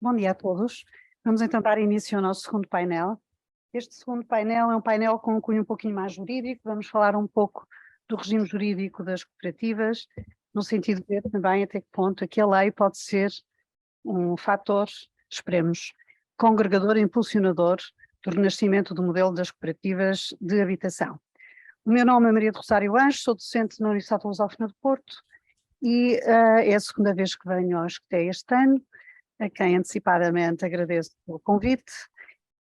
Bom dia a todos. Vamos então dar início ao nosso segundo painel. Este segundo painel é um painel com um cunho um pouquinho mais jurídico. Vamos falar um pouco do regime jurídico das cooperativas, no sentido de ver também até que ponto é que a lei pode ser um fator, esperemos, congregador e impulsionador do renascimento do modelo das cooperativas de habitação. O meu nome é Maria do Rosário Anjos, sou docente na Universidade Lusófona do Porto e é a segunda vez que venho ao Escoteia este ano, a quem antecipadamente agradeço pelo convite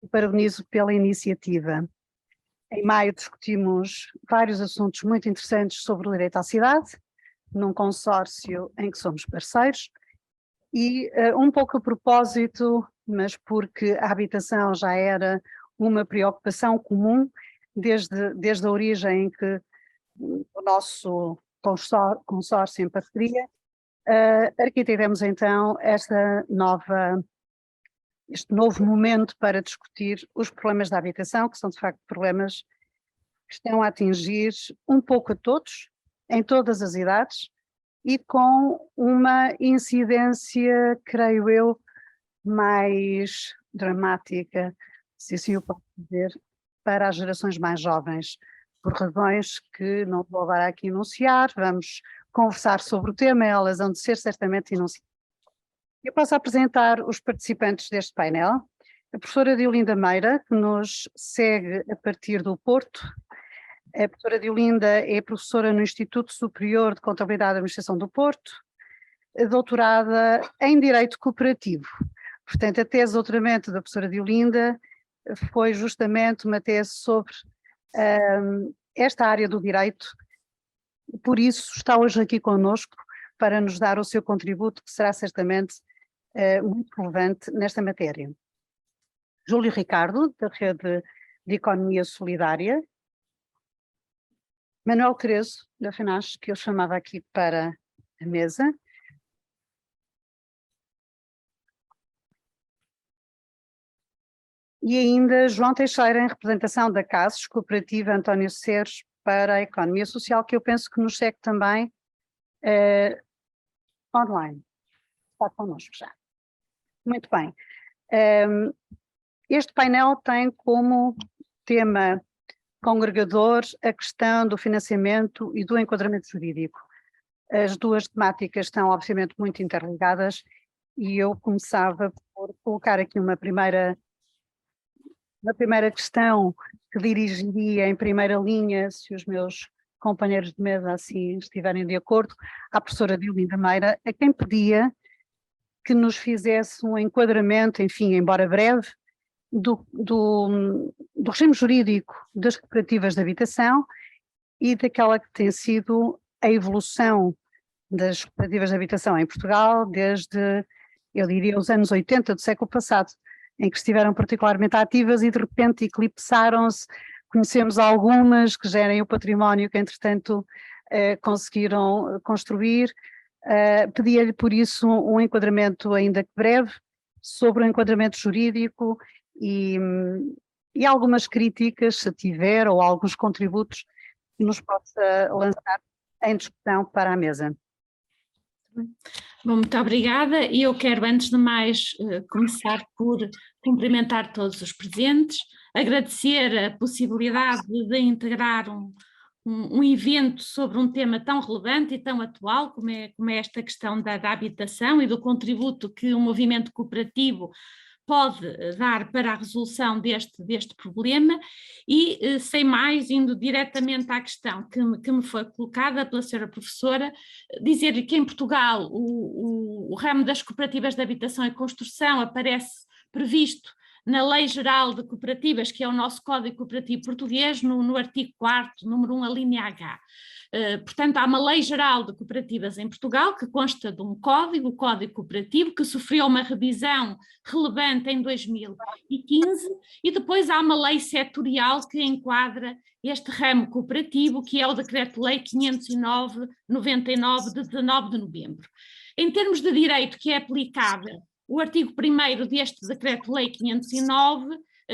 e parabenizo pela iniciativa. Em maio discutimos vários assuntos muito interessantes sobre o direito à cidade, num consórcio em que somos parceiros, e um pouco a propósito, mas porque a habitação já era uma preocupação comum desde a origem em que o nosso consórcio em parceria, arquitetamos então este novo momento para discutir os problemas da habitação, que são de facto problemas que estão a atingir um pouco a todos, em todas as idades, e com uma incidência, creio eu, mais dramática, se assim eu posso dizer, para as gerações mais jovens, por razões que não vou agora aqui enunciar. Vamos conversar sobre o tema, elas vão de ser certamente enunciadas. Eu passo a apresentar os participantes deste painel. A professora Diolinda Meira, que nos segue a partir do Porto. A professora Diolinda é professora no Instituto Superior de Contabilidade e Administração do Porto, doutorada em Direito Cooperativo. Portanto, a tese de doutoramento da professora Diolinda foi justamente uma tese sobre esta área do direito, e por isso está hoje aqui conosco para nos dar o seu contributo, que será certamente muito relevante nesta matéria. Júlio Ricardo, da Rede de Economia Solidária. Manuel Terezo, da FENASH, que eu chamava aqui para a mesa. E ainda João Teixeira, em representação da CASES, Cooperativa António Ceres para a Economia Social, que eu penso que nos segue também online. Está connosco já. Muito bem. Este painel tem como tema congregador a questão do financiamento e do enquadramento jurídico. As duas temáticas estão obviamente muito interligadas e eu começava por colocar aqui uma primeira questão que dirigiria em primeira linha, se os meus companheiros de mesa assim estiverem de acordo, à professora Diolinda Meira, a quem pedia que nos fizesse um enquadramento, enfim, embora breve, do regime jurídico das cooperativas de habitação e daquela que tem sido a evolução das cooperativas de habitação em Portugal desde, eu diria, os anos 80 do século passado, em que estiveram particularmente ativas e de repente eclipsaram-se. Conhecemos algumas que gerem o património que entretanto conseguiram construir. Pedia-lhe por isso um enquadramento ainda que breve sobre o enquadramento jurídico e algumas críticas, se tiver, ou alguns contributos que nos possa lançar em discussão para a mesa. Bom, muito obrigada, e eu quero antes de mais começar por cumprimentar todos os presentes, agradecer a possibilidade de integrar um evento sobre um tema tão relevante e tão atual como é esta questão da habitação e do contributo que o movimento cooperativo pode dar para a resolução deste problema. E, sem mais, indo diretamente à questão que me foi colocada pela senhora professora, dizer que em Portugal o ramo das cooperativas de habitação e construção aparece previsto na Lei Geral de Cooperativas, que é o nosso Código Cooperativo Português, no artigo 4º, número 1, a linha H. Portanto, há uma Lei Geral de Cooperativas em Portugal que consta de um código, o Código Cooperativo, que sofreu uma revisão relevante em 2015, e depois há uma lei setorial que enquadra este ramo cooperativo, que é o Decreto-Lei 509/99, de 19 de novembro. Em termos de direito que é aplicável, o artigo 1º deste Decreto-Lei 509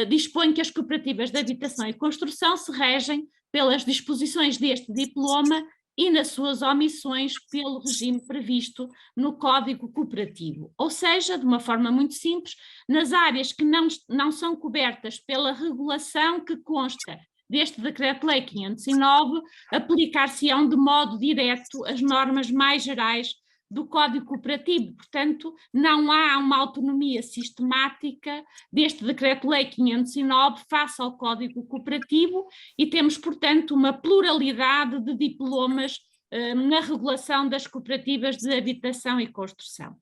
dispõe que as cooperativas de habitação e construção se regem pelas disposições deste diploma e nas suas omissões pelo regime previsto no Código Cooperativo. Ou seja, de uma forma muito simples, nas áreas que não são cobertas pela regulação que consta deste Decreto-Lei 509, aplicar-se-ão de modo direto as normas mais gerais do Código Cooperativo. Portanto, não há uma autonomia sistemática deste Decreto-Lei 509 face ao Código Cooperativo e temos, portanto, uma pluralidade de diplomas na regulação das cooperativas de habitação e construção.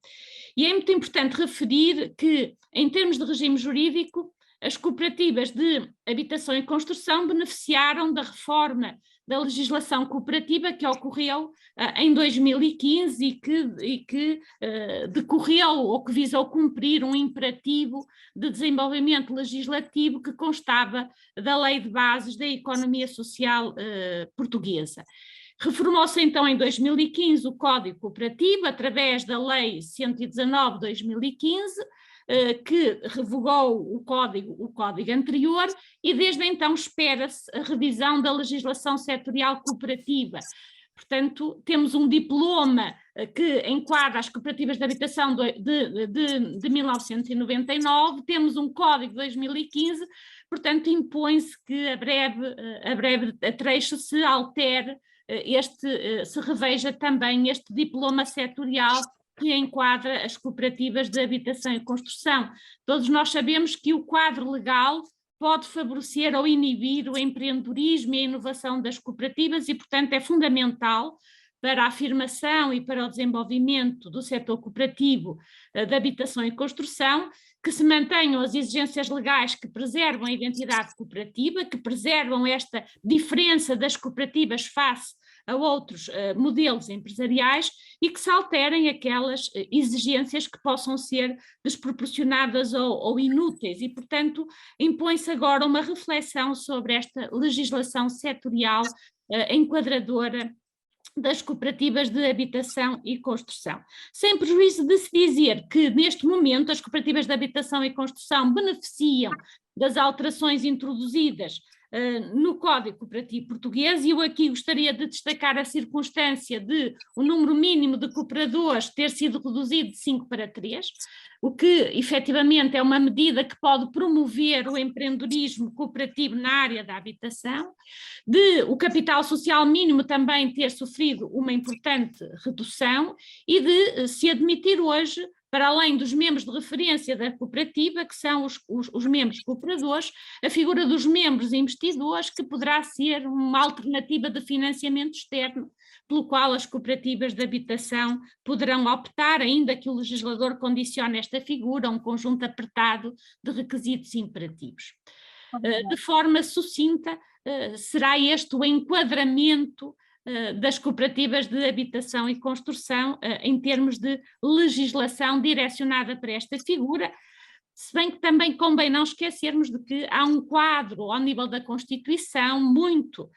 E é muito importante referir que, em termos de regime jurídico, as cooperativas de habitação e construção beneficiaram da reforma da legislação cooperativa que ocorreu em 2015 e que decorreu ou que visou cumprir um imperativo de desenvolvimento legislativo que constava da Lei de Bases da Economia Social Portuguesa. Reformou-se então em 2015 o Código Cooperativo através da Lei 119/2015, que revogou o código anterior e desde então espera-se a revisão da legislação setorial cooperativa. Portanto, temos um diploma que enquadra as cooperativas de habitação de 1999, temos um código de 2015, portanto impõe-se que a breve trecho se altere se reveja também este diploma setorial que enquadra as cooperativas de habitação e construção. Todos nós sabemos que o quadro legal pode favorecer ou inibir o empreendedorismo e a inovação das cooperativas e, portanto, é fundamental para a afirmação e para o desenvolvimento do setor cooperativo de habitação e construção que se mantenham as exigências legais que preservam a identidade cooperativa, que preservam esta diferença das cooperativas face a outros modelos empresariais e que se alterem aquelas exigências que possam ser desproporcionadas ou inúteis e, portanto, impõe-se agora uma reflexão sobre esta legislação setorial enquadradora das cooperativas de habitação e construção. Sem prejuízo de se dizer que, neste momento, as cooperativas de habitação e construção beneficiam das alterações introduzidas no Código Cooperativo Português, e eu aqui gostaria de destacar a circunstância de o número mínimo de cooperadores ter sido reduzido de 5 para 3, o que efetivamente é uma medida que pode promover o empreendedorismo cooperativo na área da habitação, de o capital social mínimo também ter sofrido uma importante redução e de se admitir hoje, para além dos membros de referência da cooperativa, que são os membros cooperadores, a figura dos membros investidores, que poderá ser uma alternativa de financiamento externo, pelo qual as cooperativas de habitação poderão optar, ainda que o legislador condicione esta figura a um conjunto apertado de requisitos imperativos. De forma sucinta, será este o enquadramento das cooperativas de habitação e construção em termos de legislação direcionada para esta figura, se bem que também convém não esquecermos de que há um quadro ao nível da Constituição muito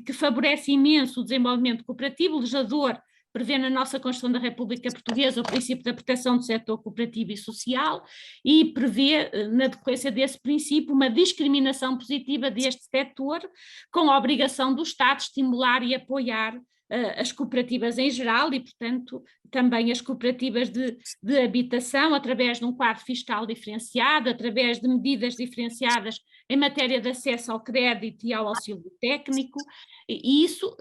que favorece imenso o desenvolvimento cooperativo. O legislador prevê na nossa Constituição da República Portuguesa o princípio da proteção do setor cooperativo e social e prevê, na decorrência desse princípio, uma discriminação positiva deste setor, com a obrigação do Estado estimular e apoiar as cooperativas em geral e, portanto, também as cooperativas de habitação, através de um quadro fiscal diferenciado, através de medidas diferenciadas em matéria de acesso ao crédito e ao auxílio técnico, e isso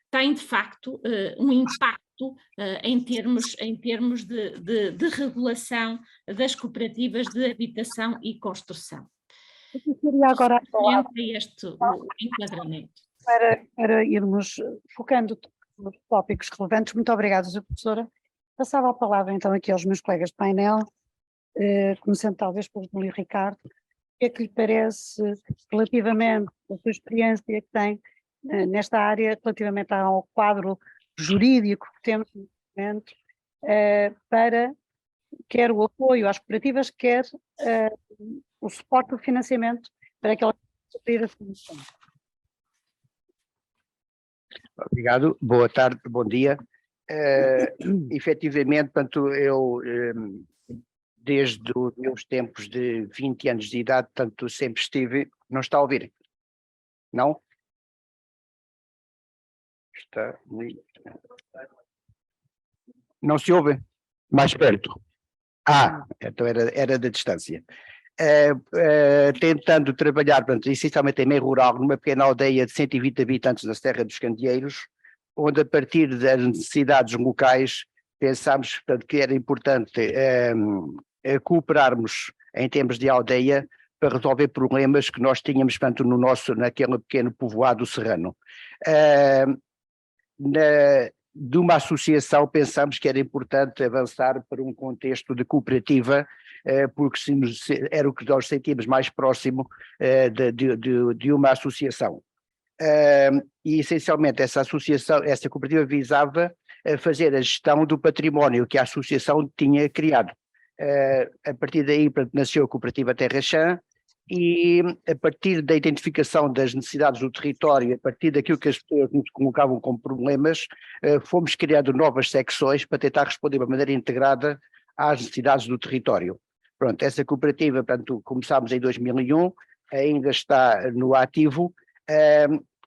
tem, de facto, um impacto em termos de regulação das cooperativas de habitação e construção. Eu queria agora este o enquadramento. Para irmos focando nos tópicos relevantes. Muito obrigada, Sra. Professora. Passava a palavra então aqui aos meus colegas de painel, começando talvez pelo Júlio Ricardo. O que é que lhe parece relativamente à sua experiência que tem nesta área, relativamente ao quadro jurídico que temos neste momento, para quer o apoio às cooperativas, quer o suporte do financiamento para que elas possam cumprir a sua missão? Obrigado, boa tarde, bom dia. Efetivamente, portanto, eu desde os meus tempos de 20 anos de idade, portanto, sempre estive... Não está a ouvir? Não? Está muito... Não se ouve? Mais perto. Então era da distância. Tentando trabalhar, portanto, essencialmente em meio rural, numa pequena aldeia de 120 habitantes na Serra dos Candeeiros, onde a partir das necessidades locais pensámos, portanto, que era importante cooperarmos em termos de aldeia para resolver problemas que nós tínhamos, portanto, naquele pequeno povoado serrano. De uma associação pensamos que era importante avançar para um contexto de cooperativa, porque era o que nós sentíamos mais próximo de uma associação. E essencialmente essa associação, essa cooperativa visava fazer a gestão do património que a associação tinha criado. A partir daí nasceu a cooperativa Terra Chã, e a partir da identificação das necessidades do território, a partir daquilo que as pessoas nos colocavam como problemas, fomos criando novas secções para tentar responder de uma maneira integrada às necessidades do território. Pronto, essa cooperativa, portanto, começámos em 2001, ainda está no ativo,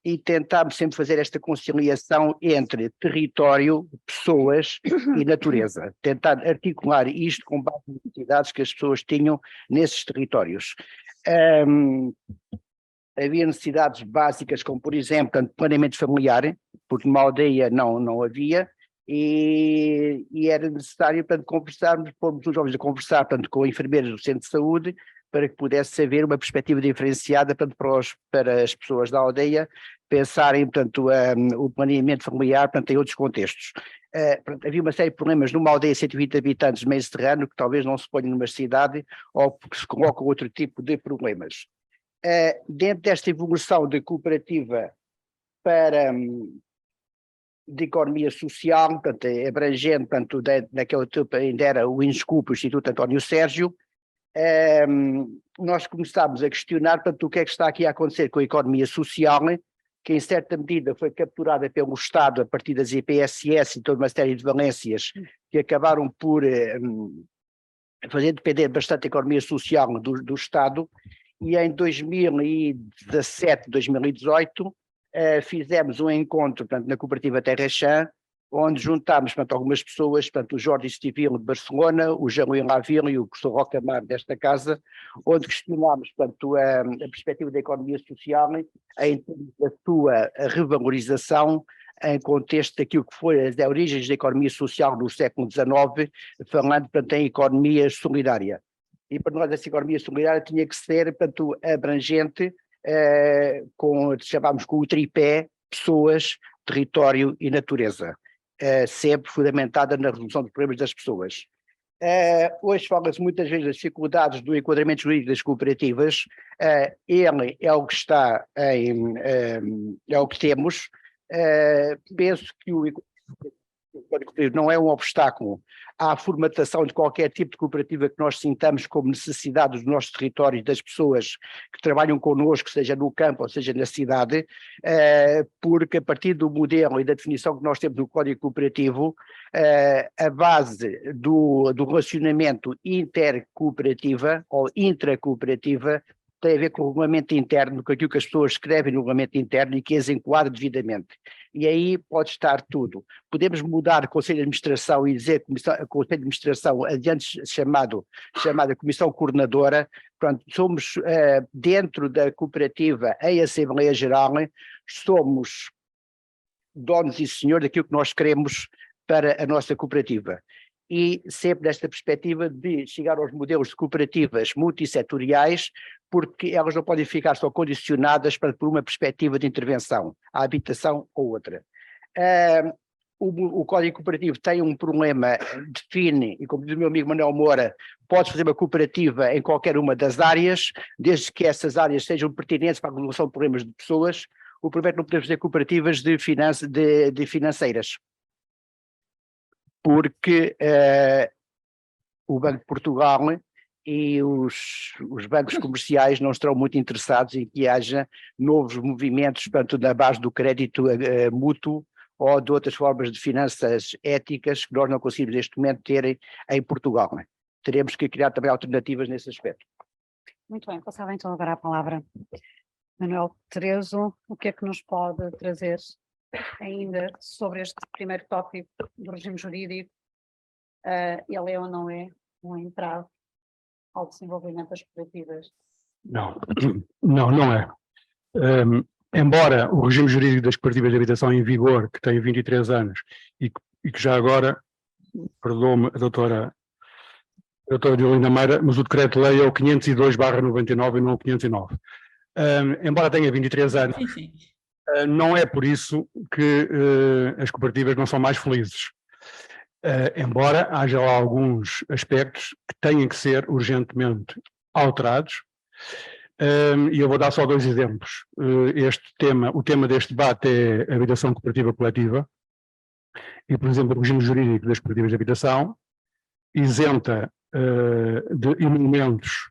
e tentámos sempre fazer esta conciliação entre território, pessoas e natureza, tentar articular isto com base nas necessidades que as pessoas tinham nesses territórios. Havia necessidades básicas, como por exemplo, planeamento familiar, porque numa aldeia não havia, e era necessário, portanto, conversarmos, pôrmos os jovens a conversar, portanto, com enfermeiros do centro de saúde, para que pudesse haver uma perspectiva diferenciada, portanto, para as pessoas da aldeia pensarem, portanto, o planeamento familiar, portanto, em outros contextos. Portanto, havia uma série de problemas numa aldeia de 120 habitantes meio serrano que talvez não se ponham numa cidade ou porque se colocam outro tipo de problemas. Dentro desta evolução de cooperativa de economia social, portanto, abrangente, portanto, naquele tempo ainda era o INSCUP, o Instituto António Sérgio, nós começámos a questionar, portanto, o que é que está aqui a acontecer com a economia social, que em certa medida foi capturada pelo Estado a partir das IPSS e toda uma série de valências que acabaram por fazer depender bastante a economia social do Estado, e em 2017, 2018, fizemos um encontro, portanto, na cooperativa Terra Chã, onde juntámos, portanto, algumas pessoas, portanto, o Jordi Estivilo de Barcelona, o Jean-Louis Laville e o professor Rocamar desta casa, onde questionámos, portanto, a perspectiva da economia social em termos da sua revalorização em contexto daquilo que foi as origens da economia social no século XIX, falando, portanto, em economia solidária. E para nós essa economia solidária tinha que ser, portanto, abrangente, chamámos com o tripé pessoas, território e natureza. Sempre fundamentada na resolução dos problemas das pessoas. Hoje fala-se muitas vezes das dificuldades do enquadramento jurídico das cooperativas. Ele é o que está é o que temos. Penso que o não é um obstáculo à formatação de qualquer tipo de cooperativa que nós sintamos como necessidade do nosso território e das pessoas que trabalham connosco, seja no campo ou seja na cidade, porque a partir do modelo e da definição que nós temos do Código Cooperativo, a base do relacionamento intercooperativa ou intracooperativa tem a ver com o regulamento interno, com aquilo que as pessoas escrevem no regulamento interno e que as enquadra devidamente. E aí pode estar tudo. Podemos mudar o Conselho de Administração e dizer que o Conselho de Administração, adiante chamada Comissão Coordenadora, pronto, somos dentro da cooperativa em Assembleia Geral, somos donos e senhores daquilo que nós queremos para a nossa cooperativa. E sempre desta perspectiva de chegar aos modelos de cooperativas multissetoriais, porque elas não podem ficar só condicionadas por uma perspectiva de intervenção, a habitação ou outra. O Código Cooperativo tem um problema, define, e como diz o meu amigo Manuel Moura, pode fazer uma cooperativa em qualquer uma das áreas, desde que essas áreas sejam pertinentes para a resolução de problemas de pessoas. O problema é que não podemos fazer cooperativas de financeiras, porque o Banco de Portugal e os bancos comerciais não estarão muito interessados em que haja novos movimentos, portanto, na base do crédito mútuo ou de outras formas de finanças éticas que nós não conseguimos neste momento ter em Portugal. Teremos que criar também alternativas nesse aspecto. Muito bem, passava então agora a palavra. Manuel Tereso, o que é que nos pode trazer ainda sobre este primeiro tópico do regime jurídico, ele é ou não é um entrave ao desenvolvimento das cooperativas? Não, não é. Embora o regime jurídico das cooperativas de habitação em vigor, que tem 23 anos, e que já agora, perdoa-me a doutora Diolinda Meira, mas o decreto-lei é o 502/99 e não o 509. Embora tenha 23 anos, Sim. Não é por isso que as cooperativas não são mais felizes. Embora haja lá alguns aspectos que têm que ser urgentemente alterados, e eu vou dar só 2 exemplos. O tema deste debate é a habitação cooperativa coletiva, e, por exemplo, o regime jurídico das cooperativas de habitação isenta de emolumentos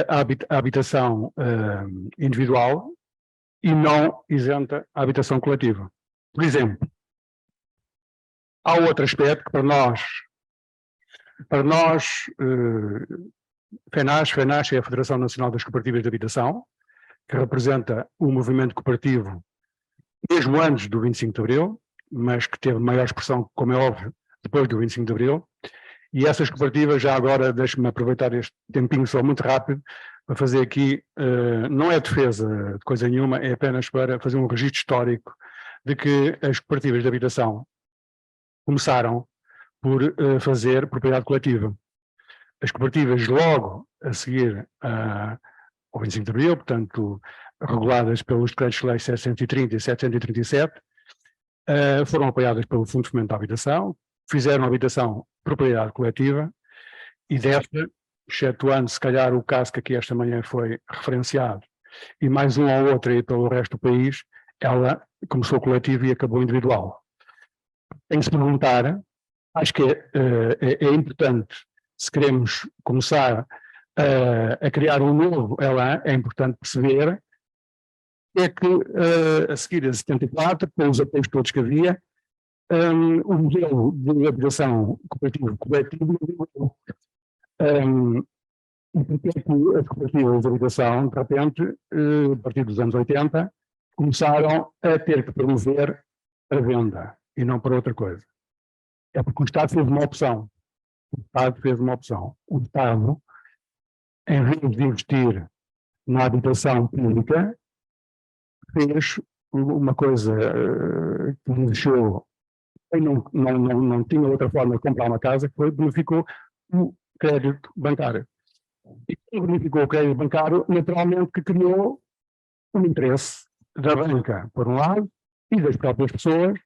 a habitação individual e não isenta a habitação coletiva. Por exemplo, há outro aspecto que para nós, FENAS é a Federação Nacional das Cooperativas de Habitação, que representa o movimento cooperativo mesmo antes do 25 de Abril, mas que teve maior expressão, como é óbvio, depois do 25 de Abril, e essas cooperativas, já agora, deixe-me aproveitar este tempinho só muito rápido, para fazer aqui, não é defesa de coisa nenhuma, é apenas para fazer um registro histórico de que as cooperativas de habitação começaram por fazer propriedade coletiva. As cooperativas logo a seguir ao 25 de Abril, portanto, reguladas pelos decretos-lei 730 e 737, foram apoiadas pelo Fundo de Fomento da Habitação, fizeram a habitação propriedade coletiva e desta, excetuando se calhar o caso que aqui esta manhã foi referenciado, e mais um ou outro aí pelo resto do país, ela começou coletiva e acabou individual. Tem que se perguntar, acho que é importante, se queremos começar a criar um novo ELAN, é importante perceber que a seguir a 74, com os apoios todos que havia, o modelo de habitação cooperativa e porque as cooperativas de habitação, de repente, a partir dos anos 80, começaram a ter que promover a venda e não para outra coisa. É porque o Estado fez uma opção. O Estado, em vez de investir na habitação pública, fez uma coisa que me deixou, não tinha outra forma de comprar uma casa, que foi bonificou o crédito bancário. E quando bonificou o crédito bancário, naturalmente que criou um interesse da banca, por um lado, e das próprias pessoas,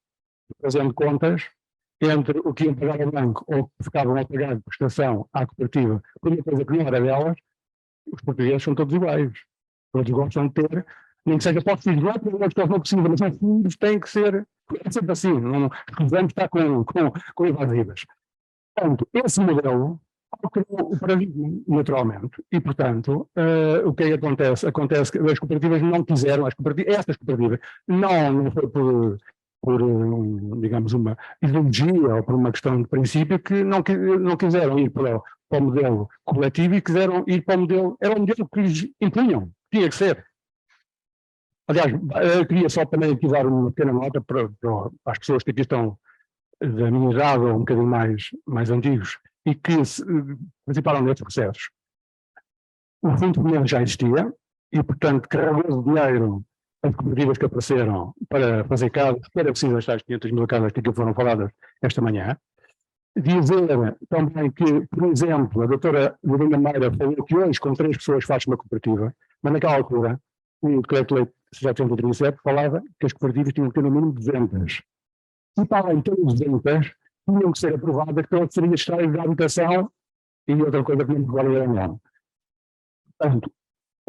fazendo contas entre o que iam pagar ao banco ou que ficavam a pagar de prestação à cooperativa, por uma coisa que não era delas. Os portugueses são todos iguais. Todos gostam de ter, nem que seja para os filhos, não é porque os filhos não precisam, mas os filhos têm que ser, é sempre assim, escusamos estar com evasivas. Portanto, esse modelo alterou o paradigma, naturalmente, e, portanto, o que acontece? Acontece que as cooperativas não quiseram, estas cooperativas, não foi por digamos, uma ideologia ou por uma questão de princípio, que não quiseram ir para o modelo coletivo e quiseram ir para o modelo, era um modelo que lhes impunham, tinha que ser. Aliás, eu queria só também aqui dar uma pequena nota para as pessoas que aqui estão da minha idade ou um bocadinho mais antigos e que participaram nestes processos. O Fundo de Fomento já existia e, portanto, carregou de dinheiro as cooperativas que apareceram para fazer casas, que era preciso estas 500 mil casas que aqui foram faladas esta manhã. Dizer também que, por exemplo, a doutora Diolinda Meira falou que hoje com 3 pessoas faz uma cooperativa, mas naquela altura o decreto-lei 737 falava que as cooperativas tinham que ter no mínimo 200. E para além de ter 200, tinham que ser aprovadas pela Secretaria de Estado da Habitação e outra coisa que não me recordo era não. Portanto,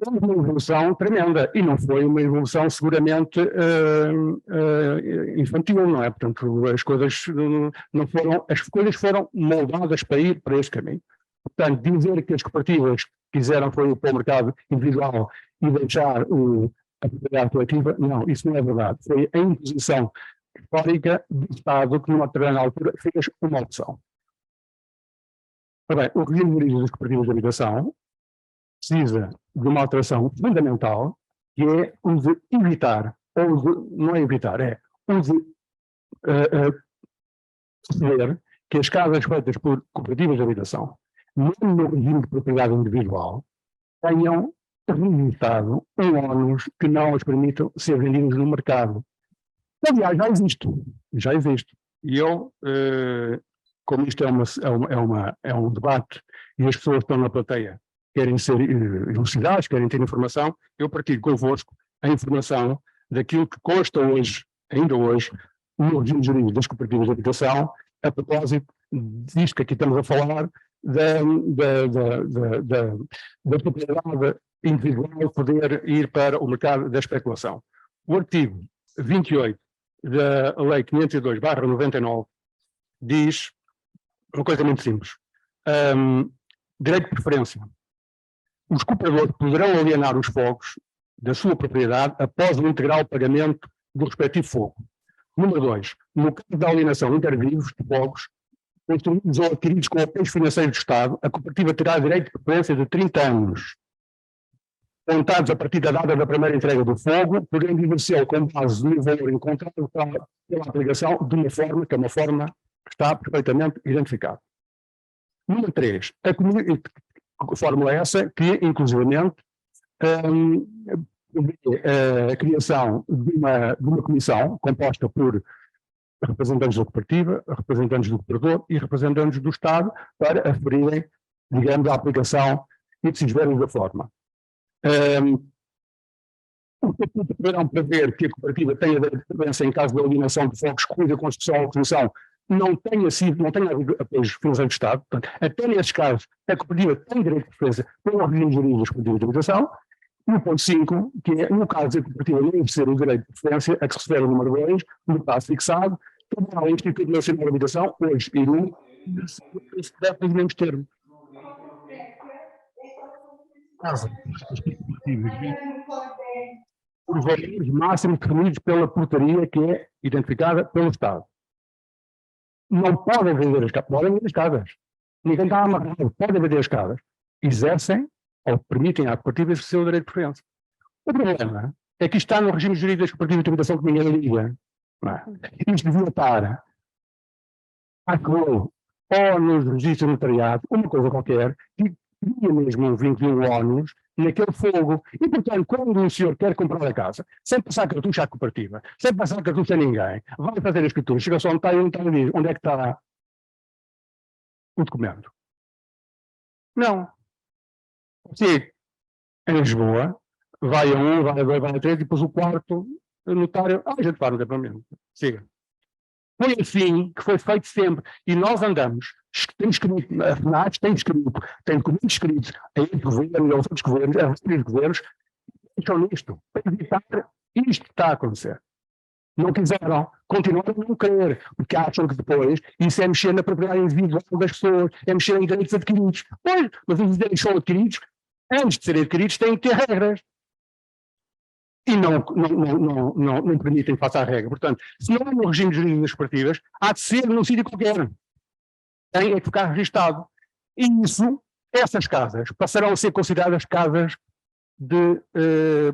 houve uma evolução tremenda e não foi uma evolução seguramente infantil, não é? Portanto, as coisas foram moldadas para ir para esse caminho. Portanto, dizer que as cooperativas quiseram foi ir para o mercado individual e deixar a propriedade coletiva, não, isso não é verdade. Foi a imposição histórica do Estado que numa determinada altura fez uma opção. Ora bem, o regime jurídico das cooperativas de habitação precisa de uma alteração fundamental, que é o de evitar, não é evitar, é perceber que as casas feitas por cooperativas de habitação, mesmo no regime de propriedade individual, tenham registrado um ónus que não as permitam ser vendidos no mercado. Aliás, já existe. E eu, como isto é um debate e as pessoas que estão na plateia querem ser elucidadas, querem ter informação, eu partilho convosco a informação daquilo que consta hoje, ainda hoje, no regime jurídico das cooperativas de habitação, a propósito disto que aqui estamos a falar, da propriedade individual poder ir para o mercado da especulação. O artigo 28 da Lei 502/99 diz uma coisa muito simples. Direito de preferência. Os compradores poderão alienar os fogos da sua propriedade após o integral pagamento do respectivo fogo. Número 2. No caso da alienação intervivos de fogos, construídos ou adquiridos com apoios financeiros do Estado, a cooperativa terá direito de preferência de 30 anos, contados a partir da data da primeira entrega do fogo, podendo exercer com base no valor encontrado pela aplicação de uma forma que é uma forma que está perfeitamente identificada. Número 3. A fórmula é essa que, inclusivamente, a criação de uma comissão composta por representantes da cooperativa, representantes do cooperador e representantes do Estado para aferirem, digamos, a aplicação e decidirem da forma. O estatuto poderão prever que a cooperativa tenha direito de preferência em caso de alienação de fogos cuja construção ou utilização não tenha havido apoios financeiros do Estado. Portanto, até nesses casos, a cooperativa tem direito de preferência pelo regime jurídico das cooperativas de habitação. E o ponto 5, que é, no caso da cooperativa não exercer o direito de preferência, a que se refere o número 2, no prazo fixado, o Instituto Nacional de Habitação, hoje IRU, se deve nos mesmos termos. Por valores máximos definidos pela portaria que é identificada pelo Estado. Não podem vender as casas, podem vender as casas. Ninguém está amarrado, podem vender as casas. Exercem ou permitem à cooperativa exercer o direito de preferência. O problema é que isto está no regime jurídico das cooperativas de habitação que ninguém liga. Isto devia estar ou nos registros notariados, uma coisa qualquer, que tinha mesmo um vínculo de ónus naquele fogo. E, portanto, quando um senhor quer comprar a casa, sem passar cartucho à cooperativa, sem passar cartucho a ninguém, vai fazer a escritura, chega só onde está e diz onde é que está o documento. Não. Sim, em Lisboa, vai a 1, vai a 2, vai a 3, e depois o quarto notário, a gente faz, não tem problema. Siga. Foi assim que foi feito sempre. E nós andamos, tem escrito, a FNAC tem escrito, tem documentos escritos a este governo e aos outros governos, a vários governos, estão nisto, para evitar isto que está a acontecer. Não quiseram, continuaram a não querer, porque acham que depois isso é mexer na propriedade individual das pessoas, é mexer em direitos adquiridos. Pois, mas os direitos são adquiridos, antes de serem adquiridos têm que ter regras. E não permitem que faça a regra. Portanto, se não é no regime jurídico das cooperativas, há de ser num sítio qualquer. Tem que ficar registado. E isso, essas casas, passarão a ser consideradas casas de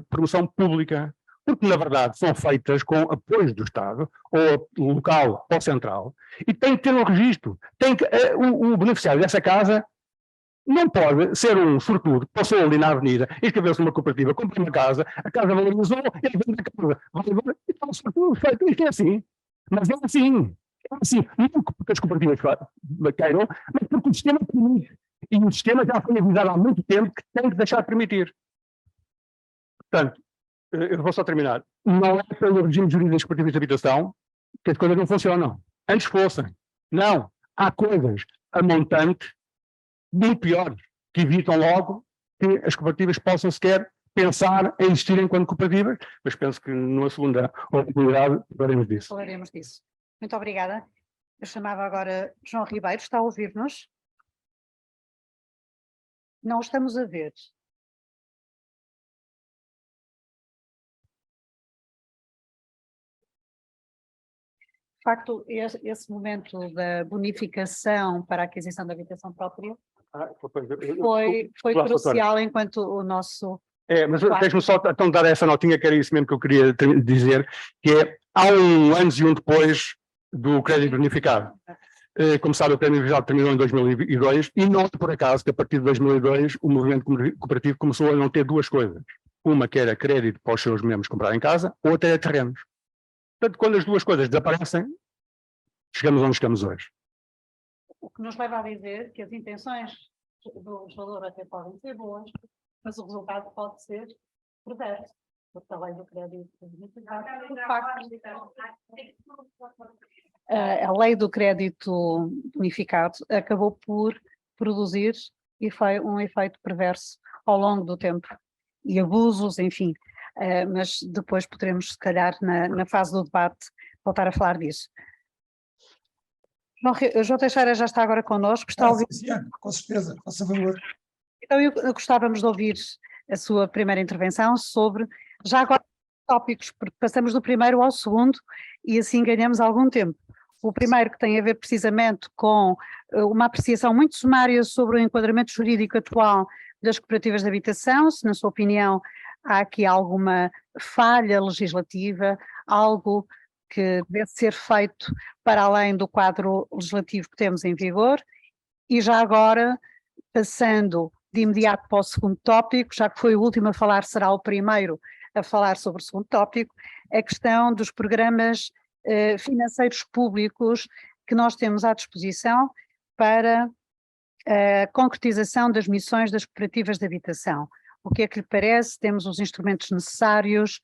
promoção pública. Porque, na verdade, são feitas com apoios do Estado, ou local ou central, e tem que ter um registro. O beneficiário dessa casa não pode ser um sortudo que passou ali na avenida, inscreveu-se numa cooperativa, comprou uma casa, a casa valorizou, ele vende a casa, vai embora, e está um sortudo feito. Isto é assim. Mas é assim. É assim. Não porque as cooperativas queiram, mas porque o sistema permite. E o sistema já foi avisado há muito tempo que tem que deixar de permitir. Portanto, eu vou só terminar. Não é pelo regime jurídico das cooperativas de habitação que as coisas não funcionam. Antes fossem. Não. Há coisas a montante muito piores, que evitam logo que as cooperativas possam sequer pensar em existir enquanto cooperativas, mas penso que numa segunda oportunidade falaremos disso. Falaremos disso. Muito obrigada. Eu chamava agora João Ribeiro, está a ouvir-nos? Não o estamos a ver. De facto, esse momento da bonificação para a aquisição da habitação própria foi crucial enquanto o nosso Mas deixe-me só então dar essa notinha, que era isso mesmo que eu queria dizer, que é, há um antes e um depois do crédito unificado. Como sabe, o crédito unificado terminou em 2002 e não por acaso que a partir de 2002 o movimento cooperativo começou a não ter duas coisas. Uma que era crédito para os seus membros comprar em casa, outra era terrenos. Portanto, quando as duas coisas desaparecem, chegamos onde estamos hoje. O que nos leva a dizer que as intenções do legislador até podem ser boas, mas o resultado pode ser perverso, porque a lei do crédito unificado, de facto, a lei do crédito unificado acabou por produzir um efeito perverso ao longo do tempo e abusos, enfim, mas depois poderemos, se calhar, na fase do debate, voltar a falar disso. João Teixeira já está agora connosco. Está a ouvir? Sim, com certeza, faça favor. Então, eu gostávamos de ouvir a sua primeira intervenção sobre, já agora, tópicos, porque passamos do primeiro ao segundo e assim ganhamos algum tempo. O primeiro, que tem a ver precisamente com uma apreciação muito sumária sobre o enquadramento jurídico atual das cooperativas de habitação, se na sua opinião há aqui alguma falha legislativa, algo que deve ser feito para além do quadro legislativo que temos em vigor, e já agora, passando de imediato para o segundo tópico, já que foi o último a falar, será o primeiro a falar sobre o segundo tópico, a questão dos programas financeiros públicos que nós temos à disposição para a concretização das missões das cooperativas de habitação. O que é que lhe parece? Temos os instrumentos necessários?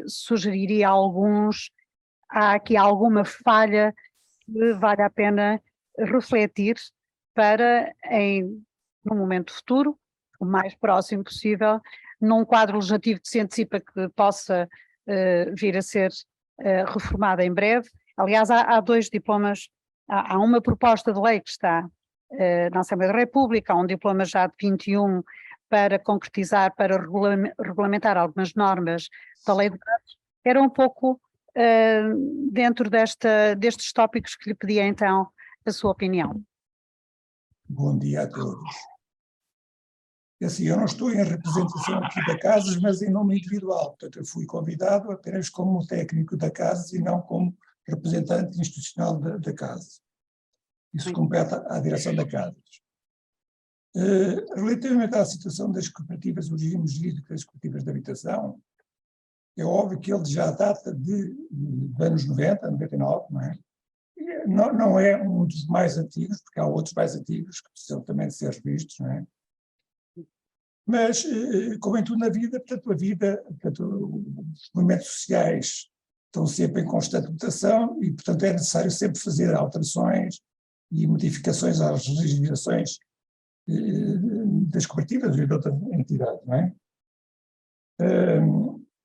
Sugeriria alguns? Há aqui alguma falha que vale a pena refletir para, num momento futuro, o mais próximo possível, num quadro legislativo que se antecipa que possa vir a ser reformada em breve. Aliás, há dois diplomas, há uma proposta de lei que está na Assembleia da República, há um diploma já de 21 para concretizar, para regulamentar algumas normas da lei de dados. Era um pouco dentro destes tópicos que lhe pedia então a sua opinião. Bom dia a todos. Assim, eu não estou em representação aqui da CASAS, mas em nome individual. Portanto, eu fui convidado apenas como técnico da CASAS e não como representante institucional da CASAS. Isso compete à direção da CASAS. Relativamente à situação das cooperativas, o regime jurídico das cooperativas de habitação, é óbvio que ele já data de anos 90, 99, não é? Não é um dos mais antigos, porque há outros mais antigos que precisam também de ser revistos, não é? Mas, como em tudo na vida, os movimentos sociais estão sempre em constante mutação e, portanto, é necessário sempre fazer alterações e modificações às legislações das cooperativas e de outras entidades, não é?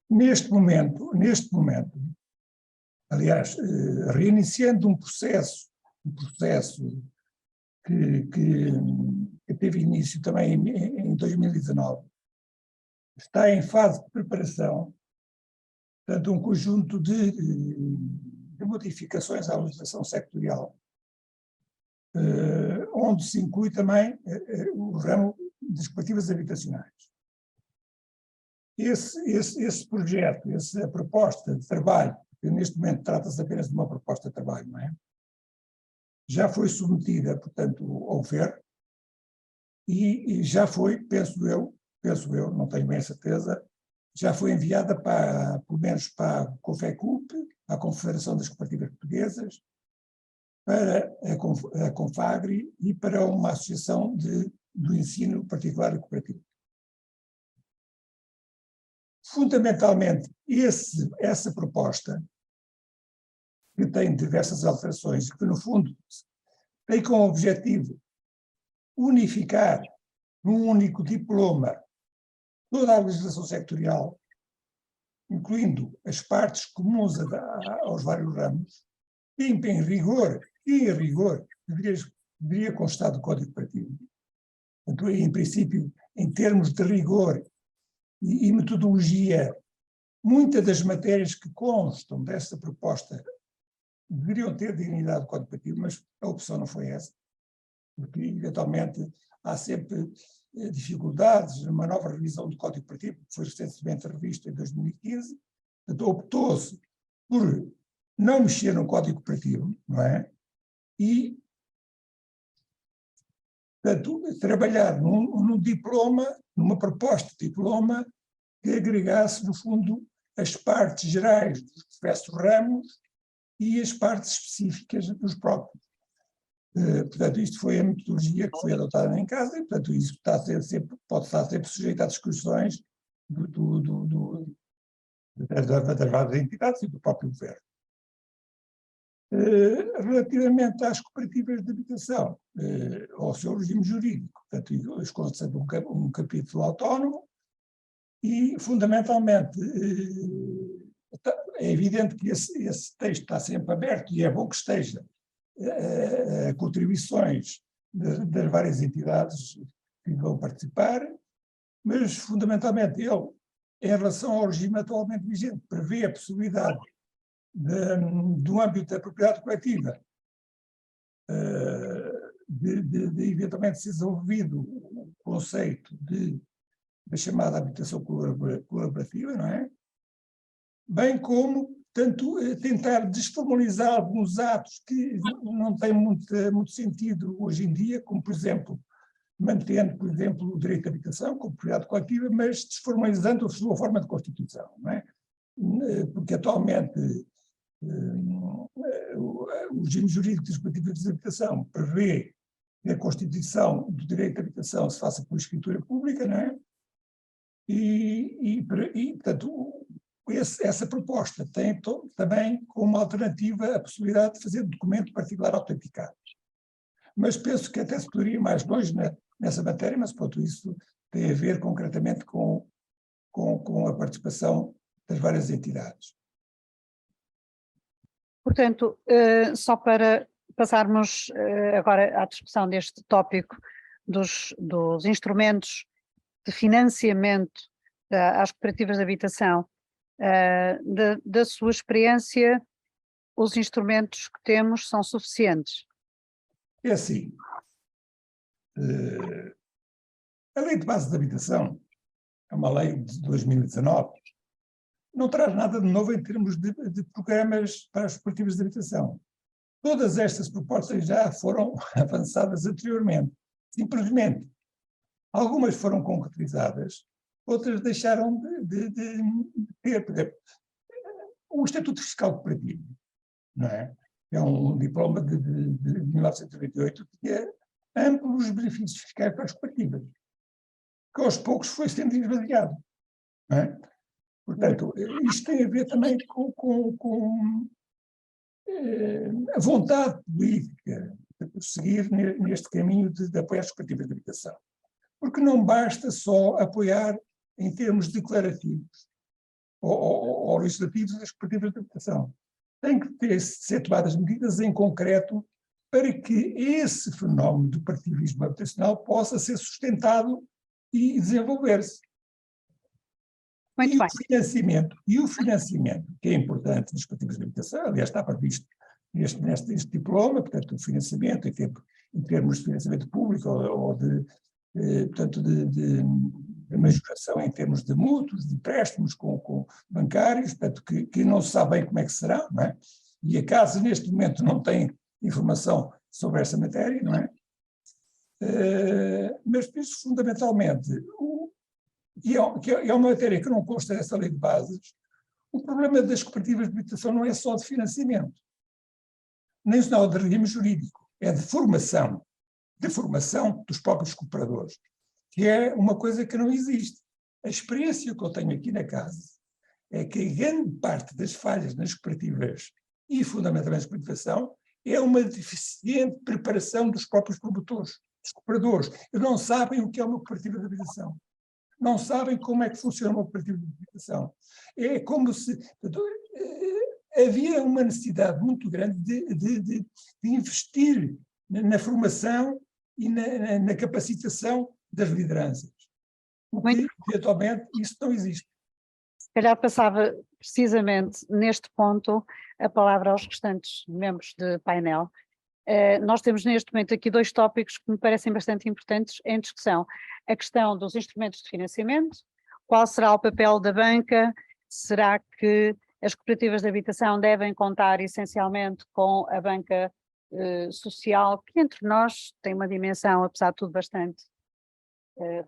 Neste momento, aliás, reiniciando um processo que teve início também em 2019, está em fase de preparação, portanto, um conjunto de modificações à legislação sectorial, onde se inclui também o ramo das cooperativas habitacionais. Esse projeto, essa proposta de trabalho, que neste momento trata-se apenas de uma proposta de trabalho, não é? Já foi submetida, portanto, ao governo e já foi, penso eu, não tenho bem a certeza, já foi enviada pelo menos para a COFECUP, a Confederação das Cooperativas Portuguesas, para a CONFAGRI e para uma associação do ensino particular e cooperativo. Fundamentalmente, essa proposta, que tem diversas alterações, que no fundo tem como objetivo unificar num único diploma toda a legislação sectorial, incluindo as partes comuns aos vários ramos, e em rigor, deveria constar do Código Cooperativo. Portanto, em princípio, em termos de rigor e metodologia, muitas das matérias que constam dessa proposta deveriam ter dignidade do Código Cooperativo, mas a opção não foi essa, porque eventualmente há sempre dificuldades numa nova revisão do Código Partido, que foi recentemente revista em 2015, portanto, optou-se por não mexer no Código Partido, não é? E, portanto, trabalhar num diploma, numa proposta de diploma que agregasse, no fundo, as partes gerais dos diversos ramos e as partes específicas dos próprios. Portanto, isto foi a metodologia que foi adotada em casa e, portanto, isso pode estar sempre sujeito a discussões das várias entidades e do próprio governo. Relativamente às cooperativas de habitação, ao seu regime jurídico, portanto, esconde-se um capítulo autónomo e, fundamentalmente, é evidente que esse texto está sempre aberto e é bom que esteja, contribuições das várias entidades que vão participar, mas, fundamentalmente, ele, em relação ao regime atualmente vigente, prevê a possibilidade do âmbito da propriedade coletiva de eventualmente ser desenvolvido o conceito da chamada habitação colaborativa, não é? Bem como, tanto, tentar desformalizar alguns atos que não têm muito sentido hoje em dia, como, por exemplo, mantendo, por exemplo, o direito à habitação como propriedade coletiva, mas desformalizando a sua forma de constituição, não é? Porque atualmente o regime jurídico das cooperativas de habitação prevê que a constituição do direito à habitação se faça por escritura pública, não é? Portanto, essa proposta tem também como alternativa a possibilidade de fazer documento particular autenticado. Mas penso que até se poderia ir mais longe nessa matéria, mas, pronto, isso tem a ver concretamente com a participação das várias entidades. Portanto, só para passarmos agora à discussão deste tópico dos instrumentos de financiamento às cooperativas de habitação, da sua experiência, os instrumentos que temos são suficientes? É assim, a Lei de Base de Habitação, é uma lei de 2019, não traz nada de novo em termos de programas para as cooperativas de habitação. Todas estas propostas já foram avançadas anteriormente. Simplesmente, algumas foram concretizadas, outras deixaram de ter. Por exemplo, o Estatuto Fiscal Cooperativo, não é? É um diploma de 1928 que tinha amplos benefícios fiscais para as cooperativas, que aos poucos foi sendo esvaziado, não é? Portanto, isto tem a ver também com a vontade política de prosseguir neste caminho de apoiar as cooperativas de habitação. Porque não basta só apoiar em termos declarativos ou legislativos as cooperativas de habitação. Tem que ser tomadas medidas em concreto para que esse fenómeno do partidismo habitacional possa ser sustentado e desenvolver-se. E o financiamento, que é importante nas cooperativas de habitação, aliás, está previsto neste diploma, portanto, o financiamento em termos de financiamento público ou portanto, de majoração em termos de mútuos, de empréstimos com bancários, portanto, que não se sabe bem como é que será, não é? E a Casa, neste momento, não tem informação sobre essa matéria, não é? Mas penso fundamentalmente, e é uma matéria que não consta nessa lei de bases, o problema das cooperativas de habitação não é só de financiamento, nem só de regime jurídico, é de formação dos próprios cooperadores, que é uma coisa que não existe. A experiência que eu tenho aqui na Casa é que a grande parte das falhas nas cooperativas e fundamentalmente na cooperação é uma deficiente preparação dos próprios promotores, dos cooperadores. Eles não sabem o que é uma cooperativa de habitação. Não sabem como é que funciona uma cooperativa de habitação. É como se havia uma necessidade muito grande de investir na formação e na capacitação das lideranças. O que, eventualmente, isso não existe. Se calhar passava precisamente neste ponto a palavra aos restantes membros do painel, Nós temos neste momento aqui 2 tópicos que me parecem bastante importantes em discussão. A questão dos instrumentos de financiamento, qual será o papel da banca, será que as cooperativas de habitação devem contar essencialmente com a banca social, que entre nós tem uma dimensão, apesar de tudo, bastante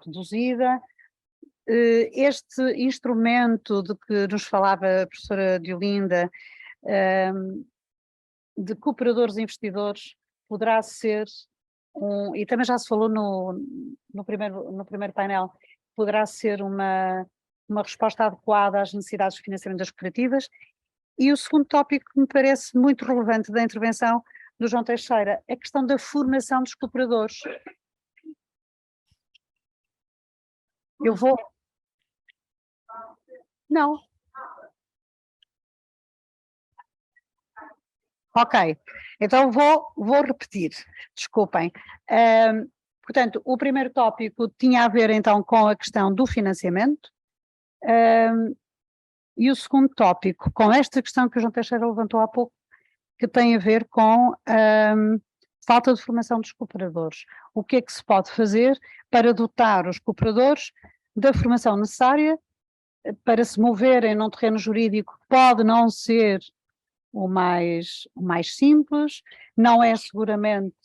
reduzida. Este instrumento de que nos falava a professora Diolinda, de cooperadores investidores, poderá ser, e também já se falou no primeiro painel, poderá ser uma resposta adequada às necessidades de financiamento das cooperativas. E o segundo tópico que me parece muito relevante da intervenção do João Teixeira, a questão da formação dos cooperadores. Eu vou... Não. Ok, então vou repetir, desculpem. Portanto, o primeiro tópico tinha a ver então com a questão do financiamento, e o segundo tópico com esta questão que o João Teixeira levantou há pouco, que tem a ver com falta de formação dos cooperadores. O que é que se pode fazer para dotar os cooperadores da formação necessária para se moverem num terreno jurídico que pode não ser o mais simples, não é seguramente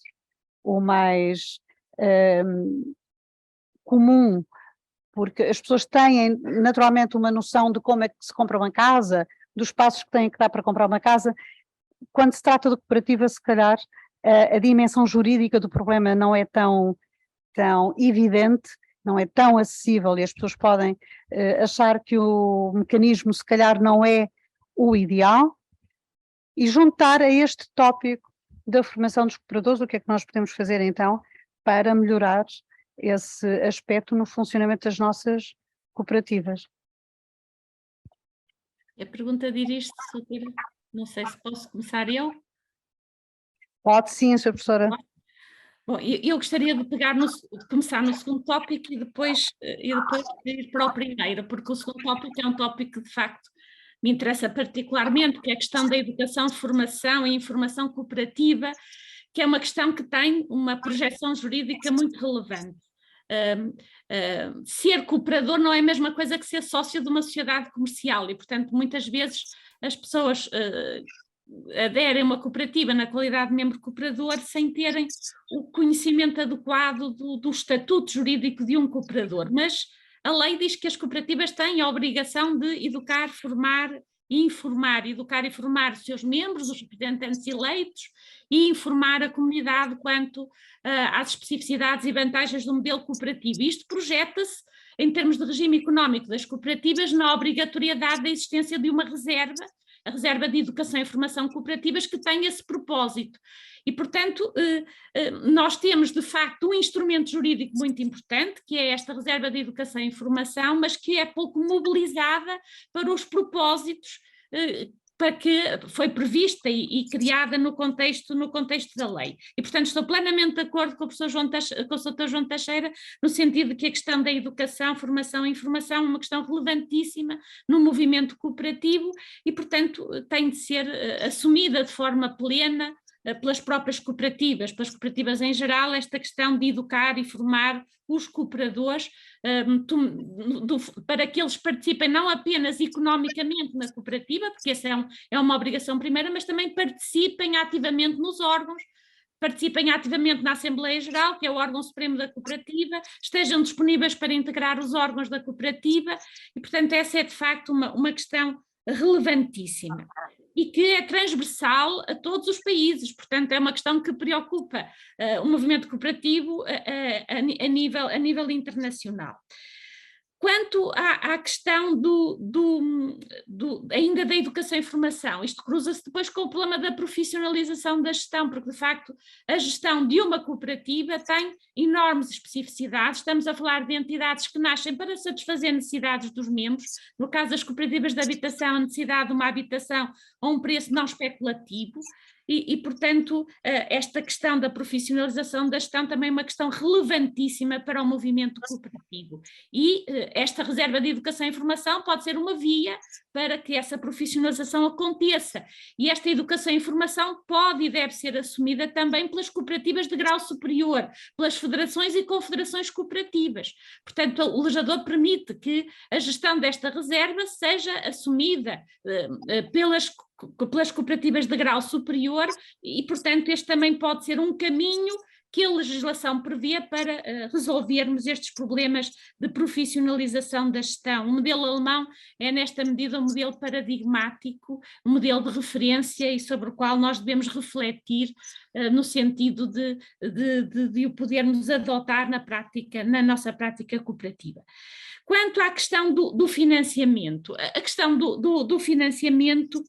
o mais comum, porque as pessoas têm naturalmente uma noção de como é que se compra uma casa, dos passos que têm que dar para comprar uma casa. Quando se trata de cooperativa, se calhar a dimensão jurídica do problema não é tão evidente, não é tão acessível, e as pessoas podem achar que o mecanismo se calhar não é o ideal. E juntar a este tópico da formação dos cooperadores, o que é que nós podemos fazer então para melhorar esse aspecto no funcionamento das nossas cooperativas? A pergunta dirige-se, não sei se posso começar eu. Pode sim, Sra. Professora. Bom, eu gostaria de começar no segundo tópico e depois ir para o primeiro, porque o segundo tópico é um tópico que de facto me interessa particularmente, que é a questão da educação, formação e informação cooperativa, que é uma questão que tem uma projeção jurídica muito relevante. Ser cooperador não é a mesma coisa que ser sócio de uma sociedade comercial e, portanto, muitas vezes as pessoas aderem a uma cooperativa na qualidade de membro cooperador sem terem o conhecimento adequado do estatuto jurídico de um cooperador, mas a lei diz que as cooperativas têm a obrigação de educar, formar e informar, educar e formar os seus membros, os representantes eleitos, e informar a comunidade quanto às especificidades e vantagens do modelo cooperativo. Isto projeta-se, em termos de regime económico das cooperativas, na obrigatoriedade da existência de uma reserva, a reserva de educação e formação cooperativas, que tem esse propósito. E, portanto, nós temos, de facto, um instrumento jurídico muito importante, que é esta reserva de educação e formação, mas que é pouco mobilizada para os propósitos para que foi prevista e criada no contexto da lei. E, portanto, estou plenamente de acordo com o Sr. João Teixeira, no sentido de que a questão da educação, formação e informação é uma questão relevantíssima no movimento cooperativo e, portanto, tem de ser assumida de forma plena pelas próprias cooperativas em geral, esta questão de educar e formar os cooperadores para que eles participem não apenas economicamente na cooperativa, porque essa é uma obrigação primeira, mas também participem ativamente nos órgãos, participem ativamente na Assembleia Geral, que é o órgão supremo da cooperativa, estejam disponíveis para integrar os órgãos da cooperativa e, portanto, essa é de facto uma questão relevantíssima e que é transversal a todos os países, portanto é uma questão que preocupa o movimento cooperativo a nível internacional. Quanto à questão ainda da educação e formação, isto cruza-se depois com o problema da profissionalização da gestão, porque de facto a gestão de uma cooperativa tem enormes especificidades, estamos a falar de entidades que nascem para satisfazer necessidades dos membros, no caso das cooperativas de habitação, a necessidade de uma habitação a um preço não especulativo, portanto, esta questão da profissionalização da gestão também é uma questão relevantíssima para o movimento cooperativo. E esta reserva de educação e informação pode ser uma via para que essa profissionalização aconteça. E esta educação e informação pode e deve ser assumida também pelas cooperativas de grau superior, pelas federações e confederações cooperativas. Portanto, o legislador permite que a gestão desta reserva seja assumida pelas cooperativas de grau superior e, portanto, este também pode ser um caminho que a legislação prevê para resolvermos estes problemas de profissionalização da gestão. O modelo alemão é, nesta medida, um modelo paradigmático, um modelo de referência e sobre o qual nós devemos refletir no sentido de o podermos adotar na prática, na nossa prática cooperativa. Quanto à questão do financiamento, a questão do financiamento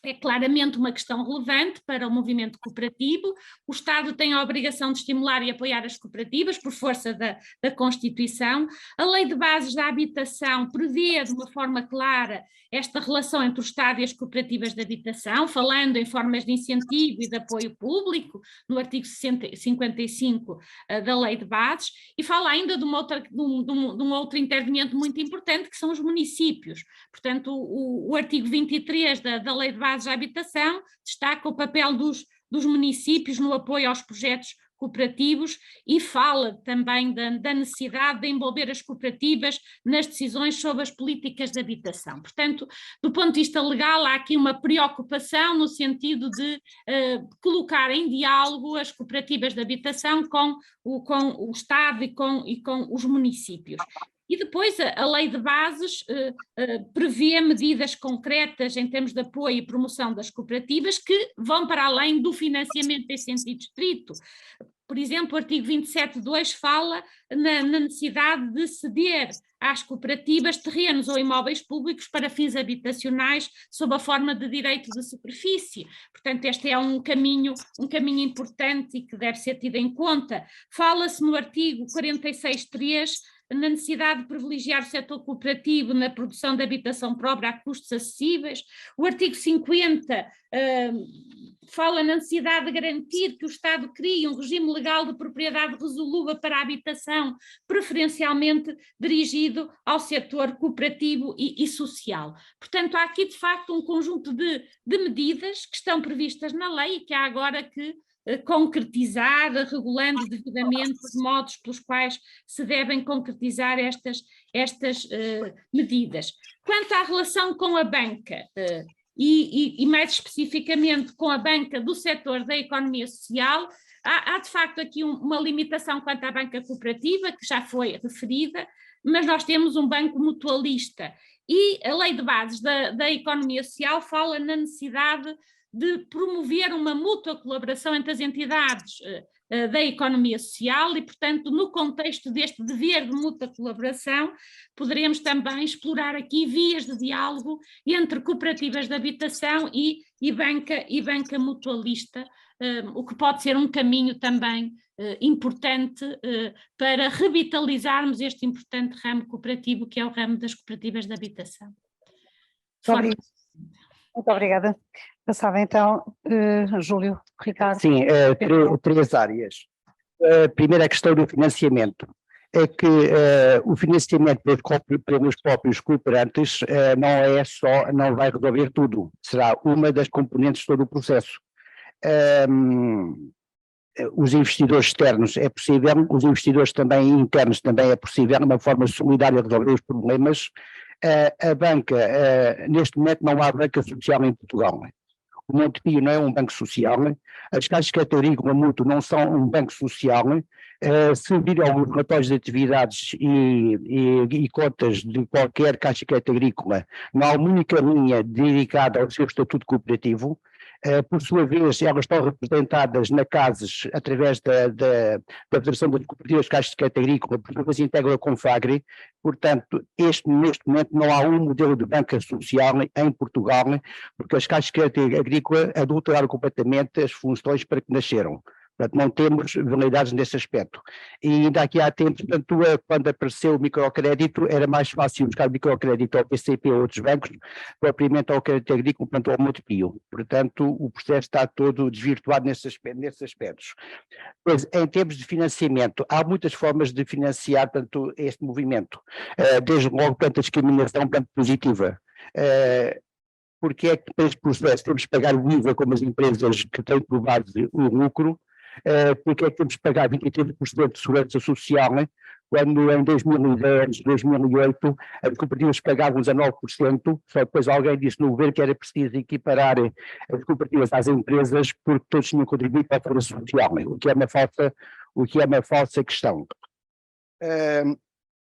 é claramente uma questão relevante para o movimento cooperativo. O Estado tem a obrigação de estimular e apoiar as cooperativas por força da Constituição. A Lei de Bases da Habitação prevê de uma forma clara esta relação entre o Estado e as cooperativas de habitação, falando em formas de incentivo e de apoio público, no artigo 55 da Lei de Bases, e fala ainda de um outro interveniente muito importante, que são os municípios. Portanto, o artigo 23 da Lei de Bases da Habitação destaca o papel dos municípios no apoio aos projetos cooperativos e fala também da necessidade de envolver as cooperativas nas decisões sobre as políticas de habitação. Portanto, do ponto de vista legal, há aqui uma preocupação no sentido de colocar em diálogo as cooperativas de habitação com o Estado e com os municípios. E depois a Lei de Bases prevê medidas concretas em termos de apoio e promoção das cooperativas que vão para além do financiamento em sentido estrito. Por exemplo, o artigo 27.2 fala na necessidade de ceder às cooperativas terrenos ou imóveis públicos para fins habitacionais sob a forma de direito de superfície. Portanto, este é um caminho importante e que deve ser tido em conta. Fala-se no artigo 46.3 na necessidade de privilegiar o setor cooperativo na produção de habitação própria a custos acessíveis. O artigo 50 fala na necessidade de garantir que o Estado crie um regime legal de propriedade resoluva para a habitação, preferencialmente dirigido ao setor cooperativo e social. Portanto, há aqui de facto um conjunto de medidas que estão previstas na lei e que há agora que concretizar, regulando devidamente os modos pelos quais se devem concretizar estas medidas. Quanto à relação com a banca, e mais especificamente com a banca do setor da economia social, há de facto aqui uma limitação quanto à banca cooperativa, que já foi referida, mas nós temos um banco mutualista e a Lei de Bases da economia social fala na necessidade de promover uma mútua colaboração entre as entidades da economia social e, portanto, no contexto deste dever de mútua colaboração, poderemos também explorar aqui vias de diálogo entre cooperativas de habitação e banca mutualista, o que pode ser um caminho também importante para revitalizarmos este importante ramo cooperativo, que é o ramo das cooperativas de habitação. Muito obrigada. Passava então, Júlio, Ricardo. Sim, três áreas. A primeira questão do financiamento é que o financiamento pelos próprios cooperantes não vai resolver tudo, será uma das componentes de todo o processo. Os investidores externos é possível, os investidores também internos também é possível, de uma forma solidária de resolver os problemas. A banca, neste momento não há banca social em Portugal. O Montepio não é um banco social, as caixas categóricas mútuo não são um banco social. Se virem alguns relatórios de atividades e contas de qualquer caixa categórica, não há uma única linha dedicada ao seu estatuto cooperativo. Por sua vez, elas estão representadas na CASES através da Federação das Cooperativas Caixas de Crédito Agrícola, por sua vez integra a Confagri. Portanto, neste momento não há um modelo de banca social em Portugal, porque as Caixas de Crédito Agrícola adulteraram completamente as funções para que nasceram. Portanto, não temos vulnerabilidades nesse aspecto. E ainda aqui há tempos, portanto, quando apareceu o microcrédito, era mais fácil buscar microcrédito ao PCP ou outros bancos, propriamente ao crédito agrícola, portanto, ao Montepio. Portanto, o processo está todo desvirtuado nesses aspectos. Pois, em termos de financiamento, há muitas formas de financiar, portanto, este movimento. Desde logo, portanto, a discriminação, portanto, positiva. Porque é que depois do processo temos que pagar o IVA como as empresas que têm provado o lucro, porque é que temos que pagar 23% de segurança social, né? Quando em 2010, 2008, as cooperativas pagavam 19%, só depois alguém disse no governo que era preciso equiparar as cooperativas às empresas porque todos tinham contribuído para a segurança social, né? o que é uma falsa questão.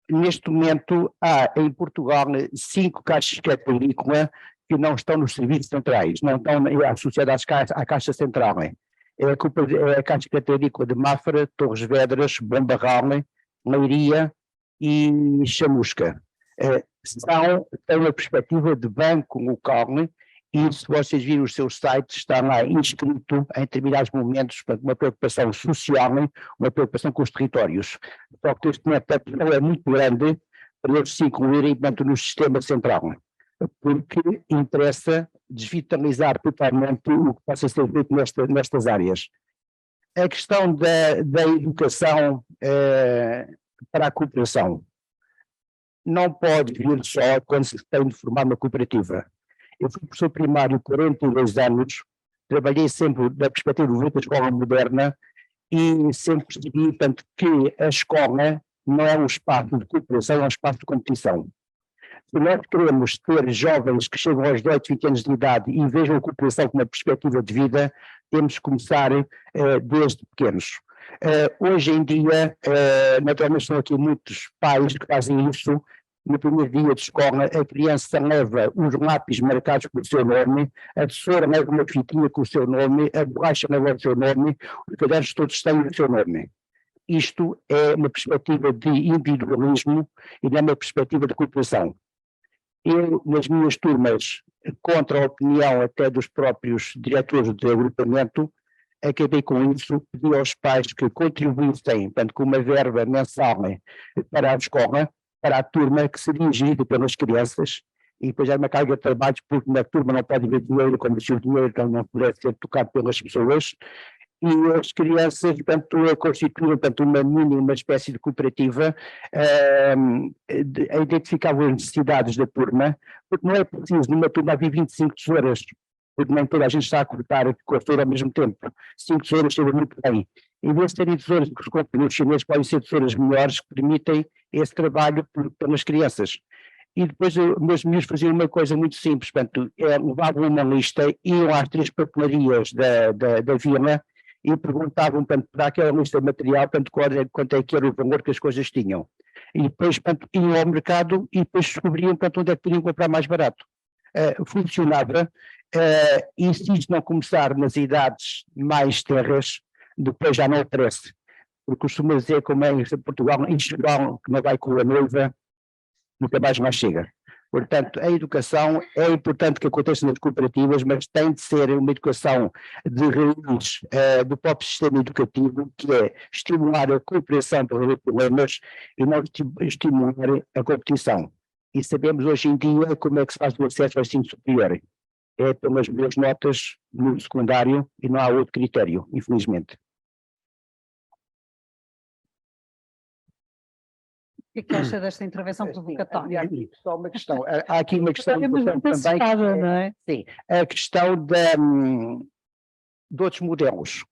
Neste momento há em Portugal 5 caixas de crédito agrícola que não estão nos serviços centrais, não estão associadas à Caixa Central. É a Caixa de Crédito Agrícola de Mafra, Torres Vedras, Bombarral, Leiria e Chamusca. Têm uma perspectiva de banco local e se vocês virem os seus sites, está lá inscrito em determinados momentos uma preocupação social, uma preocupação com os territórios. Só que este momento a pressão é muito grande para eles se incluírem no sistema central, porque interessa desvitalizar totalmente o que possa ser feito nestas áreas. A questão da educação para a cooperação não pode vir só quando se tem de formar uma cooperativa. Eu fui professor primário 42 anos, trabalhei sempre da perspectiva do movimento da escola moderna e sempre percebi, tanto que a escola não é um espaço de cooperação, é um espaço de competição. Se nós queremos ter jovens que chegam aos 18, 20 anos de idade e vejam a cooperação como uma perspectiva de vida, temos que começar desde pequenos. Hoje em dia, naturalmente estão aqui muitos pais que fazem isso. No primeiro dia de escola, a criança leva os lápis marcados com o seu nome, a tesoura leva uma fitinha com o seu nome, a borracha leva o seu nome, os cadernos todos têm o seu nome. Isto é uma perspectiva de individualismo e não é uma perspectiva de cooperação. Eu, nas minhas turmas, contra a opinião até dos próprios diretores de agrupamento, acabei com isso, pedi aos pais que contribuíssem, portanto, com uma verba mensal para a escola, para a turma que seria gerida pelas crianças, e depois era uma carga de trabalho, porque na turma não pode haver dinheiro, como se o dinheiro então não pudesse ser tocado pelas pessoas, e as crianças, portanto, constituíam, portanto, uma espécie de cooperativa, identificavam as necessidades da turma, porque não é preciso, numa turma havia 25 tesouras, porque nem toda a gente está a cortar com a tesoura ao mesmo tempo. 5 tesouras chegam muito bem. Em vez de terem tesouras que os companheiros chineses podem ser tesouras melhores que permitem esse trabalho pelas crianças. E depois meus miúdos faziam uma coisa muito simples, portanto, levavam uma lista, iam às 3 papelarias da vila e perguntavam, portanto, para aquela lista de material, portanto, quanto é que era o valor que as coisas tinham. E depois, portanto, iam ao mercado e depois descobriam, portanto, onde é que podiam comprar mais barato. Funcionava, e se isto não começar nas idades mais terras, depois já não aparece. Porque costuma dizer, como é em Portugal, em geral, que não vai com a noiva, nunca mais chega. Portanto, a educação é importante que aconteça nas cooperativas, mas tem de ser uma educação de raiz do próprio sistema educativo, que é estimular a cooperação para resolver problemas e não estimular a competição. E sabemos hoje em dia como é que se faz o acesso ao ensino superior. É pelas boas notas no secundário e não há outro critério, infelizmente. O que acha desta intervenção provocatória? Só uma questão. Há aqui uma questão importante também. Não é? Sim, a questão de outros modelos.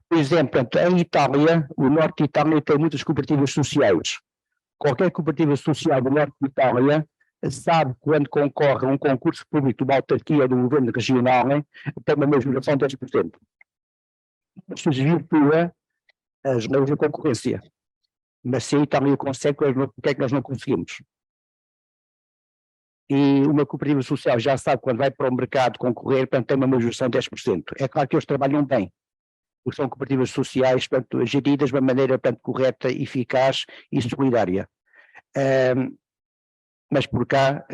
Por exemplo, em Itália, o norte de Itália tem muitas cooperativas sociais. Qualquer cooperativa social do norte de Itália sabe quando concorre a um concurso público de uma autarquia do governo regional, tem uma majoração de 10%. Isso desvirtua as leis da concorrência. Mas se a Itália consegue, porque é que nós não conseguimos? E uma cooperativa social já sabe quando vai para o mercado concorrer, portanto tem uma majoração de 10%. É claro que eles trabalham bem, porque são cooperativas sociais, portanto, geridas de uma maneira, portanto, correta, eficaz e solidária. Mas por cá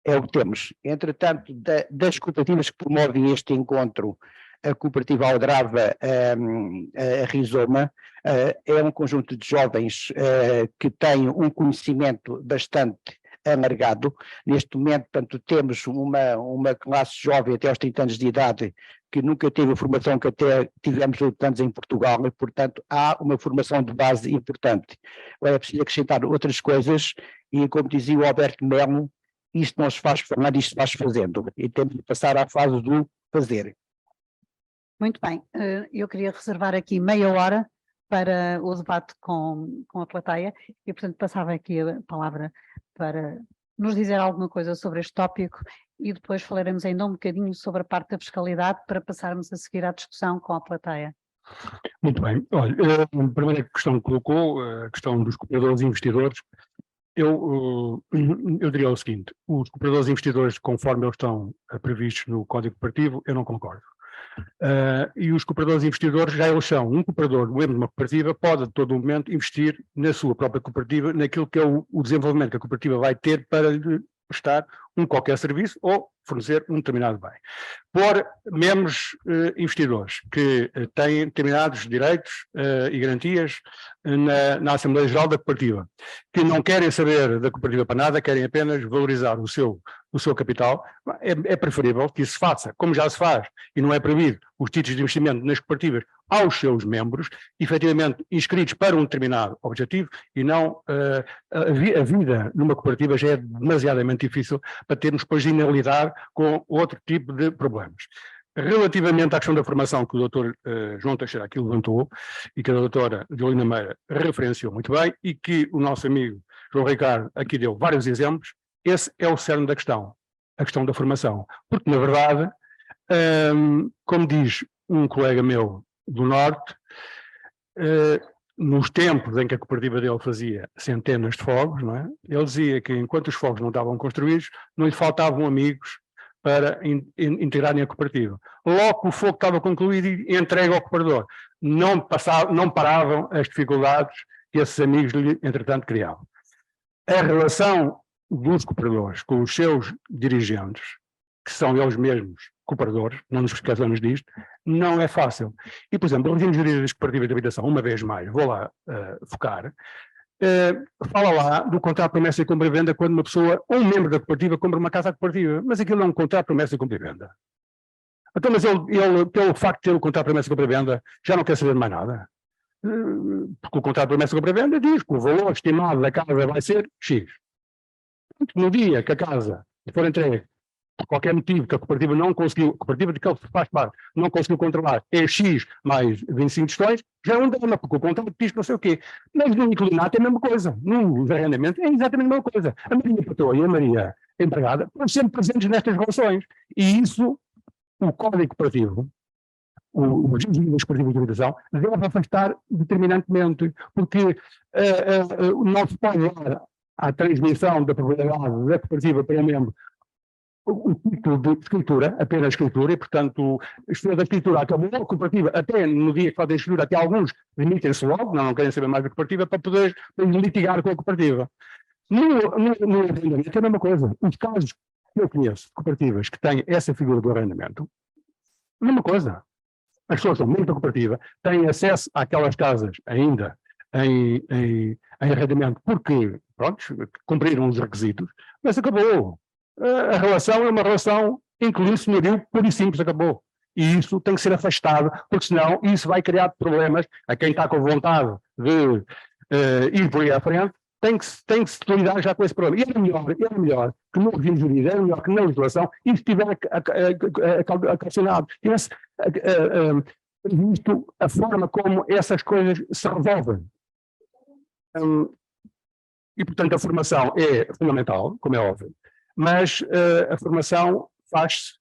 é o que temos. Entretanto, das cooperativas que promovem este encontro, a cooperativa Aldrava a Rizoma é um conjunto de jovens que têm um conhecimento bastante alargado. Neste momento, portanto, temos uma classe jovem até aos 30 anos de idade que nunca teve a formação que até tivemos anos em Portugal, e, portanto, há uma formação de base importante. Agora é preciso acrescentar outras coisas, e como dizia o Alberto Melo, isto não se faz falando, isto se faz fazendo, e temos de passar à fase do fazer. Muito bem, eu queria reservar aqui meia hora para o debate com a plateia e, portanto, passava aqui a palavra para nos dizer alguma coisa sobre este tópico e depois falaremos ainda um bocadinho sobre a parte da fiscalidade para passarmos a seguir à discussão com a plateia. Muito bem. Olha, a primeira questão que colocou, a questão dos cooperadores e investidores, eu diria o seguinte: os cooperadores e investidores, conforme eles estão previstos no Código Cooperativo, eu não concordo. E os cooperadores e investidores, já eles são um cooperador, membro de uma cooperativa, pode a todo momento investir na sua própria cooperativa, naquilo que é o desenvolvimento que a cooperativa vai ter para lhe prestar qualquer serviço ou fornecer um determinado bem. Por membros investidores que têm determinados direitos e garantias na Assembleia Geral da Cooperativa, que não querem saber da cooperativa para nada, querem apenas valorizar o seu capital, é preferível que isso se faça, como já se faz, e não é proibido, os títulos de investimento nas cooperativas aos seus membros, efetivamente inscritos para um determinado objetivo, e não a vida numa cooperativa já é demasiadamente difícil para termos depois de lidar com outro tipo de problemas. Relativamente à questão da formação que o Dr. João Teixeira aqui levantou, e que a doutora Violina Meira referenciou muito bem, e que o nosso amigo João Ricardo aqui deu vários exemplos, esse é o cerne da questão, a questão da formação. Porque, na verdade, como diz um colega meu do Norte, nos tempos em que a cooperativa dele fazia centenas de fogos, não é? Ele dizia que enquanto os fogos não estavam construídos, não lhe faltavam amigos para integrarem a cooperativa. Logo que o fogo estava concluído e entregue ao cooperador, não paravam as dificuldades que esses amigos lhe, entretanto, criavam. A relação dos cooperadores com os seus dirigentes, que são eles mesmos cooperadores, não nos esqueçamos disto, não é fácil. E, por exemplo, o regime jurídico das cooperativas de habitação, uma vez mais, vou lá focar, fala lá do contrato de promessa e compra e venda quando uma pessoa, ou um membro da cooperativa, compra uma casa cooperativa, mas aquilo é um contrato de promessa e compra e venda. Então, mas ele, pelo facto de ter o contrato de promessa e compra e venda, já não quer saber de mais nada. Porque o contrato de promessa e compra e venda diz que o valor estimado da casa vai ser X. No dia que a casa for entregue, por qualquer motivo que a cooperativa não conseguiu, a cooperativa de que ele faz parte, não conseguiu controlar, é X mais 25 tostões, já é um drama, porque o contrato diz não sei o quê. Mas no inclinato é a mesma coisa, no arrendamento é exatamente a mesma coisa. A Maria patroa e a Maria empregada estão sempre presentes nestas relações. E isso, o Código Cooperativo, o regime das cooperativas de habitação, deve afastar determinantemente, porque não se pode dar à transmissão da propriedade da cooperativa para o membro o título de escritura, apenas escritura, e, portanto, a história da escritura acabou, a cooperativa, até no dia que fazem a escritura, até alguns demitem-se logo, não querem saber mais da cooperativa, para poder litigar com a cooperativa. No arrendamento é a mesma coisa. Os casos que eu conheço, cooperativas que têm essa figura do arrendamento, a mesma coisa. As pessoas são membros da cooperativa, têm acesso àquelas casas ainda em arrendamento, porque, pronto, cumpriram os requisitos, mas acabou. A relação é uma relação inclusive senhorio, pura e simples, acabou. E isso tem que ser afastado, porque senão isso vai criar problemas a quem está com vontade de ir por aí à frente, tem que se lidar já com esse problema. E era melhor que no regime jurídico, era melhor que na legislação, isso estiver calcionado, tivesse visto a forma como essas coisas se resolvem. E, portanto, a formação é fundamental, como é óbvio, mas a formação faz-se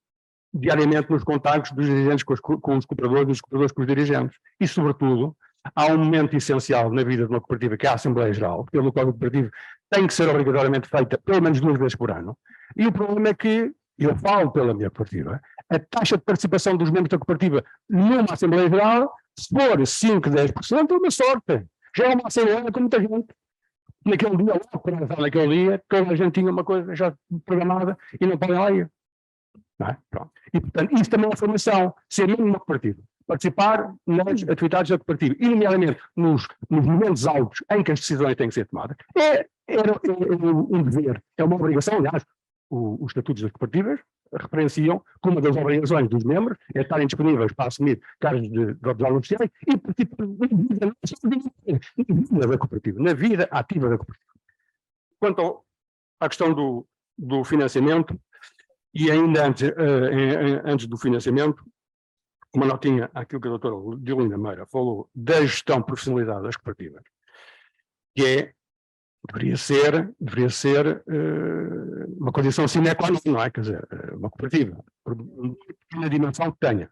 diariamente nos contactos dos dirigentes com os cooperadores e dos cooperadores com os dirigentes. E, sobretudo, há um momento essencial na vida de uma cooperativa, que é a Assembleia Geral, pelo qual o cooperativo tem que ser obrigatoriamente feita pelo menos 2 vezes por ano. E o problema é que, eu falo pela minha cooperativa, a taxa de participação dos membros da cooperativa numa Assembleia Geral, se for 5, 10%, é uma sorte. Já é uma Assembleia com muita gente. Naquele dia, logo naquele dia, toda a gente tinha uma coisa já programada e não podem lá ir. Não é? Pronto. E, portanto, isso também é formação, ser mesmo uma cooperativa. Participar nas atividades da cooperativa, e nomeadamente nos momentos altos em que as decisões têm que ser tomadas, é um dever, é uma obrigação. Aliás, os estatutos das cooperativas referenciam que uma das obrigações dos membros é estarem disponíveis para assumir cargos de órgãos sociais e participar na vida da cooperativa, na vida ativa da cooperativa. Quanto à questão do financiamento, e ainda antes do financiamento, uma notinha àquilo que a doutora Diolinda Meira falou da gestão profissionalizada das cooperativas, que deveria ser uma condição sine qua non, não é? Quer dizer, uma cooperativa, na dimensão que tenha,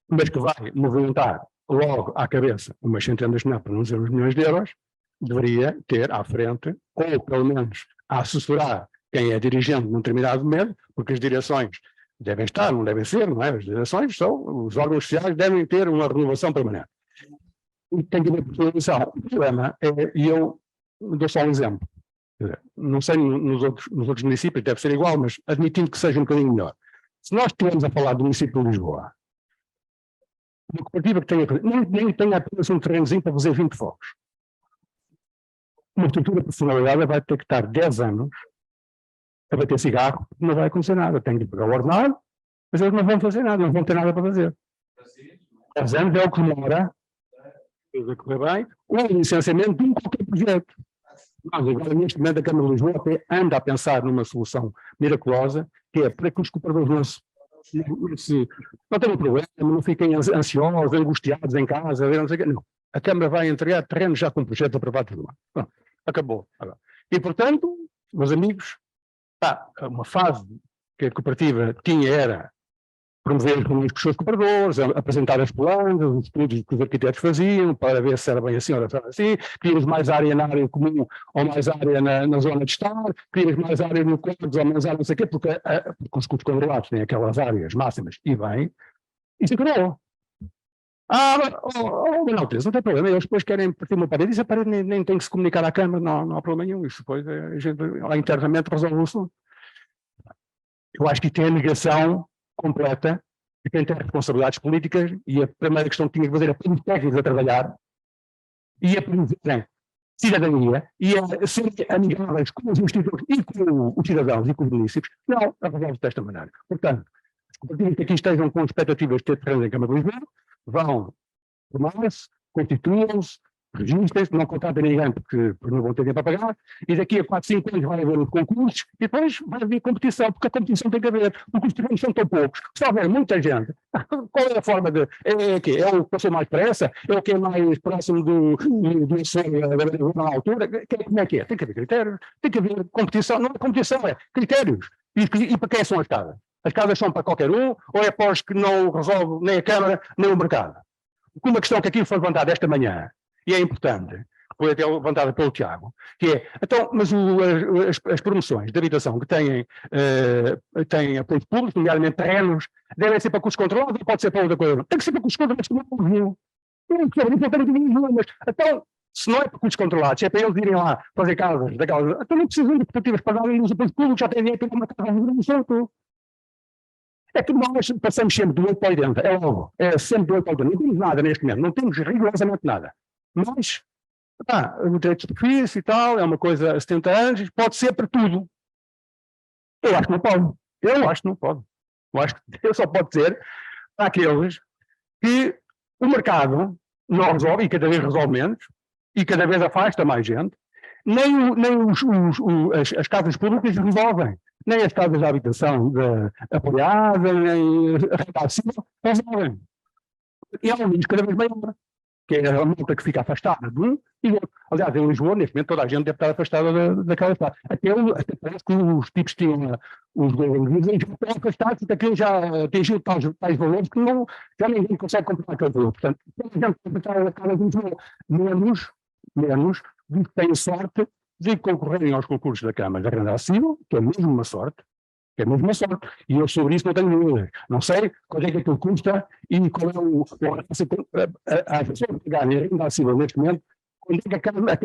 mas que vai movimentar logo à cabeça umas centenas de milhões, para não dizer uns milhões de euros, deveria ter à frente, ou pelo menos a assessorar quem é dirigente num determinado momento, porque as direções devem estar, não devem ser, não é? As direções os órgãos sociais devem ter uma renovação permanente. E tem que haver personalização. O problema é, e eu dou só um exemplo, não sei nos outros municípios, deve ser igual, mas admitindo que seja um bocadinho melhor. Se nós estivermos a falar do município de Lisboa, uma cooperativa que nem tenha apenas um terrenozinho para fazer 20 fogos, uma estrutura profissionalizada vai ter que estar 10 anos a bater cigarro, não vai acontecer nada. Tem que pagar o ordenado, mas eles não vão fazer nada, não vão ter nada para fazer. 10 anos é o que demora a correr bem, o licenciamento de qualquer projeto. Mas agora, neste momento, a Câmara de Lisboa até anda a pensar numa solução miraculosa, que é para que os cooperadores não tenham problema, não fiquem ansiosos, angustiados em casa, não sei o quê. Não. A Câmara vai entregar terrenos já com projetos aprovados do mar. Pronto, acabou. Agora. E, portanto, meus amigos, uma fase que a cooperativa tinha era promover as reuniões com os seus cooperadores, apresentar as planos, os estudos que os arquitetos faziam, para ver se era bem assim ou não era assim, queríamos mais área na área comum ou mais área na zona de estar, queríamos mais área no código ou menos área não sei o quê, porque os custos controlados têm aquelas áreas máximas e bem, isso acabou. Não tem problema, eles depois querem partir uma parede, e a parede nem tem que se comunicar à Câmara, não há problema nenhum, isso depois a gente lá internamente resolve o assunto. Eu acho que tem a negação completa de quem tem responsabilidades políticas, e a primeira questão que tinha que fazer é pôr os técnicos a trabalhar e a promoverem cidadania e a serem amigáveis com os institutos e com os cidadãos e com os municípios. Não, a resolve desta maneira. Portanto, as cooperativas que aqui estejam com expectativas de ter terreno em Câmara de Lisboa vão formar-se, constituam-se, registrem-se, não contratem ninguém porque não vão ter tempo para pagar, e daqui a 4, 5 anos vai haver os concursos, e depois vai haver competição, porque a competição tem que haver, porque os terrenos são tão poucos, se houver muita gente, qual é a forma de... É o que passou mais pressa? É o que é mais próximo do na altura? Como é que é? Tem que haver critérios, tem que haver competição, não é competição, é critérios. E para quem são as casas? As casas são para qualquer um, ou é para os que não resolve nem a Câmara, nem o mercado? Uma questão que aqui foi levantada esta manhã, e é importante, foi até levantada pelo Tiago, que é, então, mas as promoções de habitação que têm apoios públicos, nomeadamente terrenos, devem ser para custos controlados ou pode ser para outra coisa? Tem que ser para custos controlados, como não é. Mas, então, se não é para custos controlados, se é para eles irem lá fazer casas, daquelas, então não precisam de cooperativas para darem os apoios públicos, já têm dinheiro para uma casa no solto. É que nós passamos sempre do 8 para 80, é logo, é sempre do 8 para 80, não temos nada neste momento, não temos rigorosamente nada. Mas, o direito de superfície e tal, é uma coisa a 70 anos, pode ser para tudo. Eu acho que não pode. Eu acho que não pode. Eu acho que só pode ser para aqueles que o mercado não resolve, e cada vez resolve menos, e cada vez afasta mais gente, nem as casas públicas resolvem, nem as casas de habitação apoiada, nem a renda acima resolvem. E há um nível cada vez maior, que é a multa que fica afastada de um e outro. Aliás, em Lisboa, neste momento, toda a gente deve estar afastada daquela cidade. Até parece que os tipos tinham, os governos dizem que estão afastados, porque aquilo já atingiu tais valores que já ninguém consegue comprar aquele valor. Portanto, toda a gente deve estar afastada de Lisboa, menos dos que têm sorte de concorrerem aos concursos da Câmara da Renda Acessível, que é mesmo uma sorte, e eu sobre isso não tenho dúvidas. Não sei quanto é que aquilo custa e qual é a pessoa que ganha a renda acessível neste momento, quando é que a Câmara vai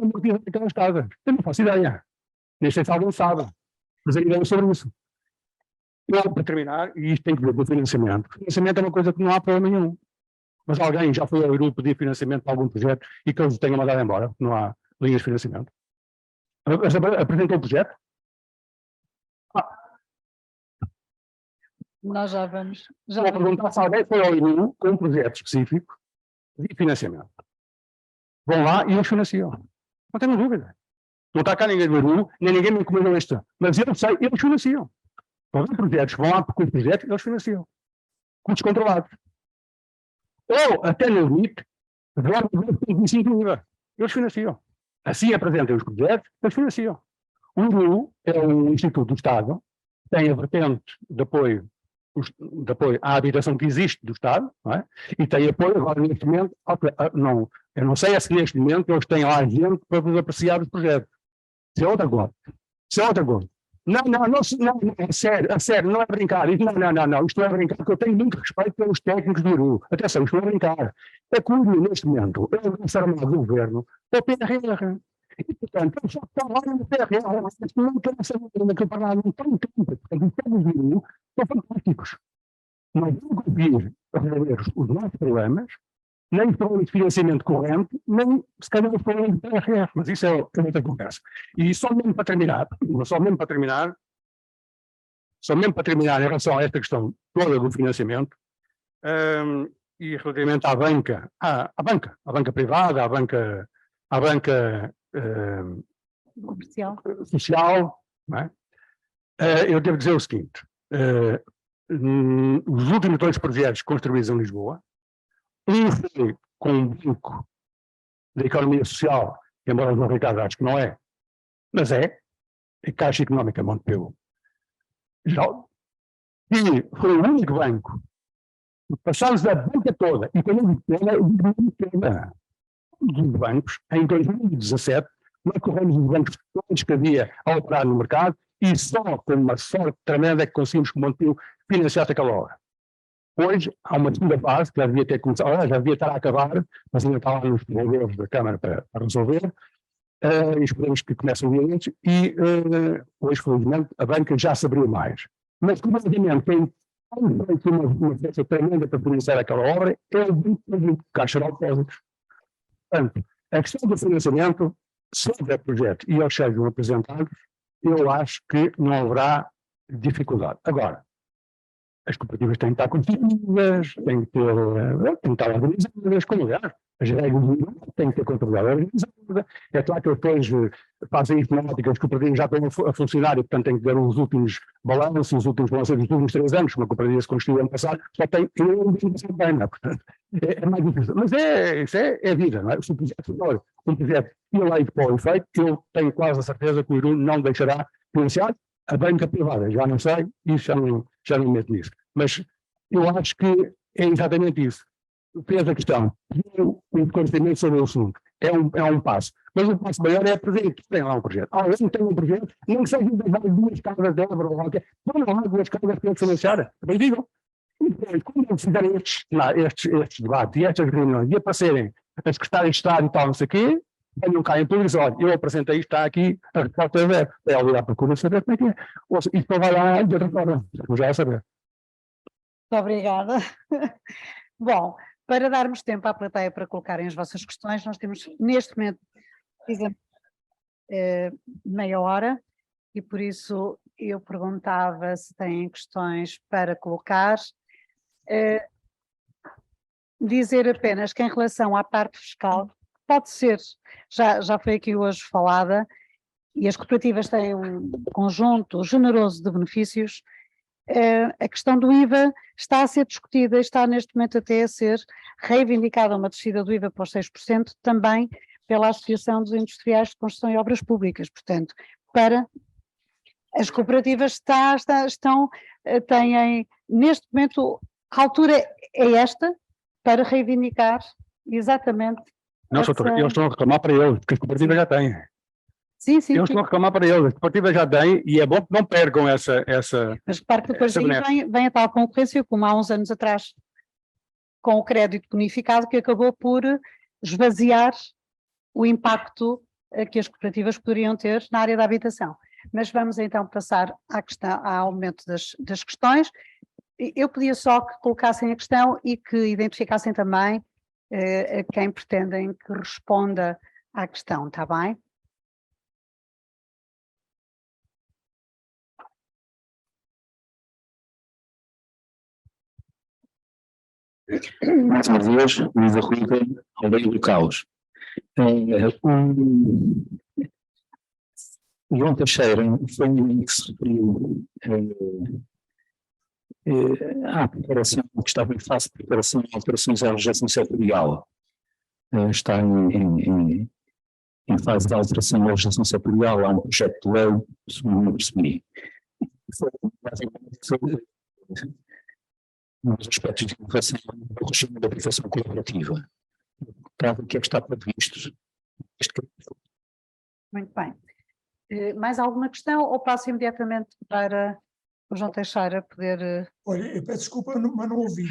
amortizar aquelas casas. Eu não faço ideia. Nem sei se alguém sabe. Mas a ideia sobre isso. para terminar, e isto tem que ver com o financiamento. O financiamento é uma coisa que não há problema nenhum. Mas alguém já foi ao Iru pedir financiamento para algum projeto e que eles tenham mandado embora, não há linhas de financiamento. Apresentou o projeto? Nós já vamos. Já Vou vamos. perguntar se alguém foi ao Iru com um projeto específico de financiamento. Vão lá e eles financiam. Não tenho dúvida. Não está cá ninguém do Iru, nem ninguém me encomendou isto. Mas eu sei, eles financiam. Quando há projetos, vão lá com os projetos, eles financiam. Custos controlados. Ou, até no limite, eles financiam. Assim apresentem os projetos, eles financiam. O IRU é um instituto do Estado, tem a vertente de apoio à habitação que existe do Estado, não é? E tem apoio agora neste momento, eu não sei se neste momento eles têm lá gente para vos apreciar os projetos. Isso é outra coisa. Isso é outra coisa. Não, é sério, não é brincar. Não, isto não é brincar, porque eu tenho muito respeito pelos técnicos do IRU. Atenção, isto não é brincar. É que o IRU, neste momento, é o Ministério do Governo, é o PRR. E, portanto, eu só estou lá no PRR, mas não quero saber daquele parlamento, não tenho tempo. Portanto, os técnicos do IRU são fantásticos. Não vão conseguir resolver os nossos problemas, nem os problemas de financiamento corrente, nem, se calhar, os problemas do PRR, mas isso é outra conversa. E só mesmo para terminar, em relação a esta questão toda do financiamento, e relativamente à banca privada, à banca Comercial. social, não é? Eu devo dizer o seguinte, os últimos 2 projetos construídos em Lisboa, um foi com um banco da economia social, embora o Ricardo acho que não é, mas é a Caixa Económica Montepio. E foi o único banco, passámos da banca toda, e quando eu toda dos bancos, em 2017, nós corremos os bancos todos que havia a operar no mercado, e só com uma sorte tremenda é que conseguimos que o Montepio financiasse aquela obra. Hoje, há uma segunda fase, que já devia ter começado, já devia estar a acabar, mas ainda está lá nos provedores da Câmara para resolver, e esperemos que comece o dia antes, e hoje, felizmente, a banca já se abriu mais. Mas, curiosamente, quem tem uma força tremenda para financiar aquela obra é o Banco Caixa de Depósitos. Portanto, a questão do financiamento, se houver projeto e eles sejam apresentados, eu acho que não haverá dificuldade. Agora, as cooperativas têm que estar constituídas, têm que estar organizadas, como aliás, as regras têm que ter contabilidade organizada. É claro que depois fazem isso na ótica, as cooperativas já estão a funcionar e, portanto, têm que ver os últimos balanços, dos últimos 3 anos, uma cooperativa se constituiu ano passado, só tem pena, portanto, é mais difícil. Mas isso é vida, não é? Se um projeto eleito para o efeito, eu tenho quase a certeza que o IRU não deixará financiar. A banca privada, já não sei, isso já não meto nisso. Mas eu acho que é exatamente isso. Fez a questão, o esclarecimento sobre o assunto, é um passo. Mas o passo maior é prever que tem lá um projeto. Alguém tem um projeto, não seja das 2 casas de Évora ou qualquer, não há 2 casas para financiar, bem digam. E depois, quando eles fizerem estes debates e estas reuniões e aparecerem a secretária de Estado e tal, não sei o quê, venham cá em tudo e dizem, olha, eu apresentei isto, está aqui, a resposta é zero. É ali à procura de saber como é que é. Ou seja, isto vai lá de outra forma, já é saber. Muito obrigada. Bom, para darmos tempo à plateia para colocarem as vossas questões, nós temos neste momento meia hora e por isso eu perguntava se têm questões para colocar. Dizer apenas que em relação à parte fiscal, pode ser, já foi aqui hoje falada, e as cooperativas têm um conjunto generoso de benefícios. A questão do IVA está a ser discutida, está neste momento até a ser reivindicada uma descida do IVA para os 6%, também pela Associação dos Industriais de Construção e Obras Públicas. Portanto, para as cooperativas têm, neste momento, a altura é esta para reivindicar exatamente. Não, eles estão a reclamar para eles, porque as cooperativas já têm. Sim. Eles estão a reclamar para eles, as cooperativas já têm, e é bom que não percam essa. Mas repare que depois aí vem a tal concorrência, como há uns anos atrás, com o crédito bonificado, que acabou por esvaziar o impacto que as cooperativas poderiam ter na área da habitação. mas vamos então passar ao momento das questões. Eu pedia só que colocassem a questão e que identificassem também a quem pretendem que responda à questão, está bem? Mais uma vez, Luísa Ruda, Aldeia do Caos. O João Teixeira foi um que se referiu à preparação, que estava em fase de preparação de alterações à legislação setorial. Está em fase de alteração da legislação setorial, há um projeto de lei, segundo me percebi. Foi basicamente um dos aspectos de inovação do regime da aplicação colaborativa. Para o que é que está previsto? Muito bem. Mais alguma questão ou passo imediatamente para o João Teixeira poder... Olha, eu peço desculpa, mas não ouvi.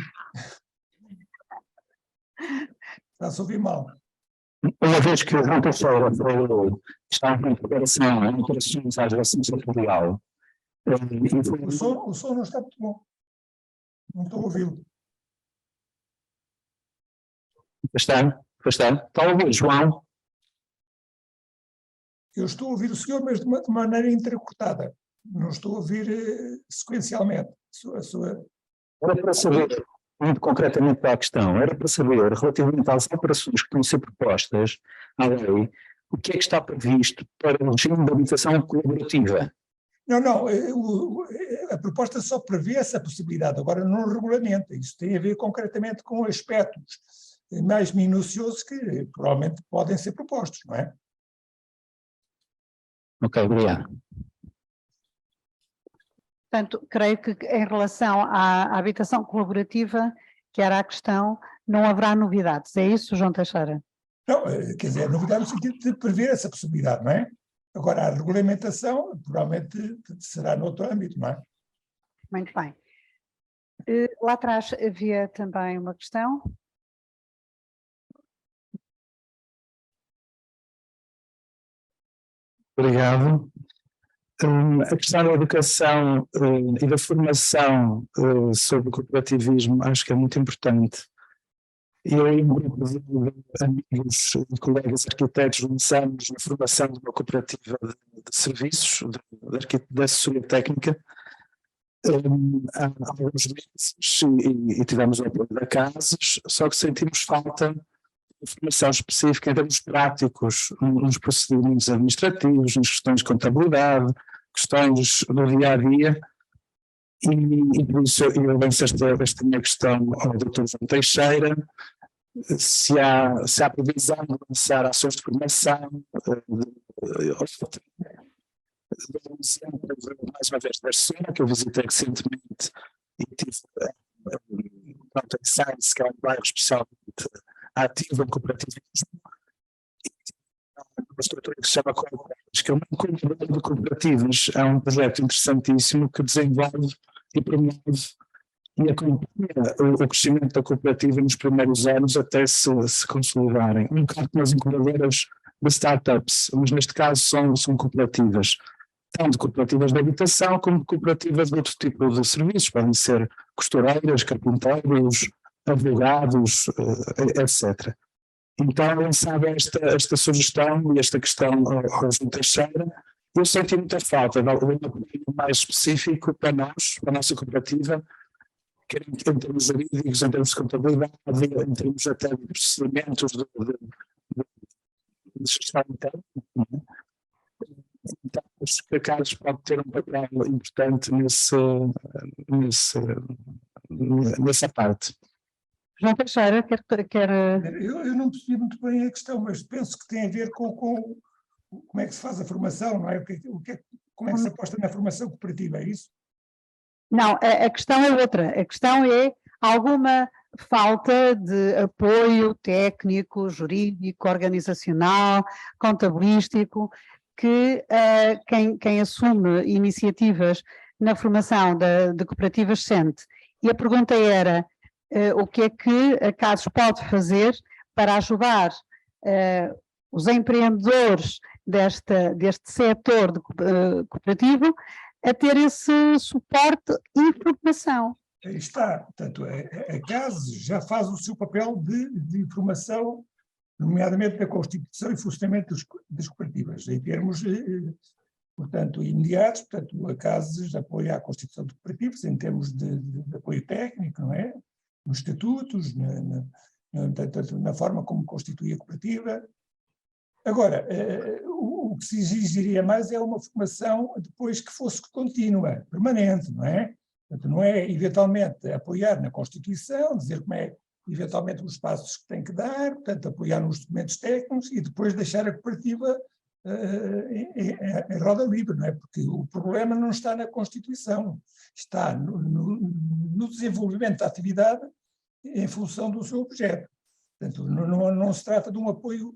Está-se a ouvir mal. Uma vez que o João Teixeira falou, está em preparação, em operações à legislação setorial. O som não está muito bom. Não estou a ouvi-lo. Está a ouvir, João? Eu estou a ouvir o senhor, mas de maneira entrecortada. Não estou a ouvir sequencialmente. Era para saber, muito concretamente para a questão, era para saber, relativamente às operações que estão a ser propostas à lei, o que é que está previsto para o regime de habitação colaborativa? Não, a proposta só prevê essa possibilidade, agora não regulamenta. Isso tem a ver concretamente com aspectos mais minuciosos que provavelmente podem ser propostos, não é? Ok, obrigado. Portanto, creio que em relação à habitação colaborativa, que era a questão, não haverá novidades. É isso, João Teixeira? Não, quer dizer, a novidade no sentido de prever essa possibilidade, não é? Agora, a regulamentação provavelmente será noutro âmbito, não é? Muito bem. Lá atrás havia também uma questão. Obrigado. A questão da educação e da formação sobre o cooperativismo acho que é muito importante. Eu e um grupo de amigos e colegas arquitetos lançamos na formação de uma cooperativa de serviços, de assessoria técnica, há alguns meses e tivemos o apoio da CASES, só que sentimos falta de formação específica em termos práticos, nos procedimentos administrativos, nas questões de contabilidade, questões do dia-a-dia, e por isso eu lanço esta minha questão ao Dr. João Teixeira, se há previsão de lançar ações de formação, mais uma vez da Sena, que eu visitei recentemente e tive em Science, que é um bairro especialmente ativo em cooperativismo, uma estrutura que se chama Cooperativas, que é uma comunidade de cooperativas, é um projeto interessantíssimo que desenvolve e promove e acompanha o crescimento da cooperativa nos primeiros anos até se consolidarem. Um bocado como as incubadoras de startups, mas neste caso são cooperativas, tanto cooperativas de habitação como cooperativas de outro tipo de serviços, podem ser costureiras, carpinteiros, advogados, etc. Então, lançava esta sugestão e esta questão ao João Teixeira. Eu senti muita falta de algum apoio mais específico para nós, para a nossa cooperativa, quer em termos jurídicos, em termos de contabilidade, em termos até de procedimentos de gestão interna. Então, acho que a CASES pode ter um papel importante nessa parte. João Teixeira, quer... Eu não percebi muito bem a questão, mas penso que tem a ver com como é que se faz a formação, não é? Como é que se aposta na formação cooperativa, é isso? Não, a questão é outra. A questão é alguma falta de apoio técnico, jurídico, organizacional, contabilístico, que quem assume iniciativas na formação de cooperativas sente. E a pergunta era o que é que a CASES pode fazer para ajudar os empreendedores deste setor cooperativo a ter esse suporte e formação. Aí está, portanto, a CASES já faz o seu papel de informação, nomeadamente da constituição e funcionamento das cooperativas, em termos, portanto, imediatos. Portanto, a CASES apoia a constituição de cooperativas em termos de apoio técnico, não é? Nos estatutos, na forma como constitui a cooperativa. Agora, o que se exigiria mais é uma formação depois que fosse contínua, permanente, não é? Portanto, não é eventualmente apoiar na Constituição, dizer como é eventualmente os passos que tem que dar, portanto, apoiar nos documentos técnicos e depois deixar a cooperativa em roda livre, não é? Porque o problema não está na Constituição, está no desenvolvimento da atividade em função do seu objeto. Portanto, não se trata de um apoio,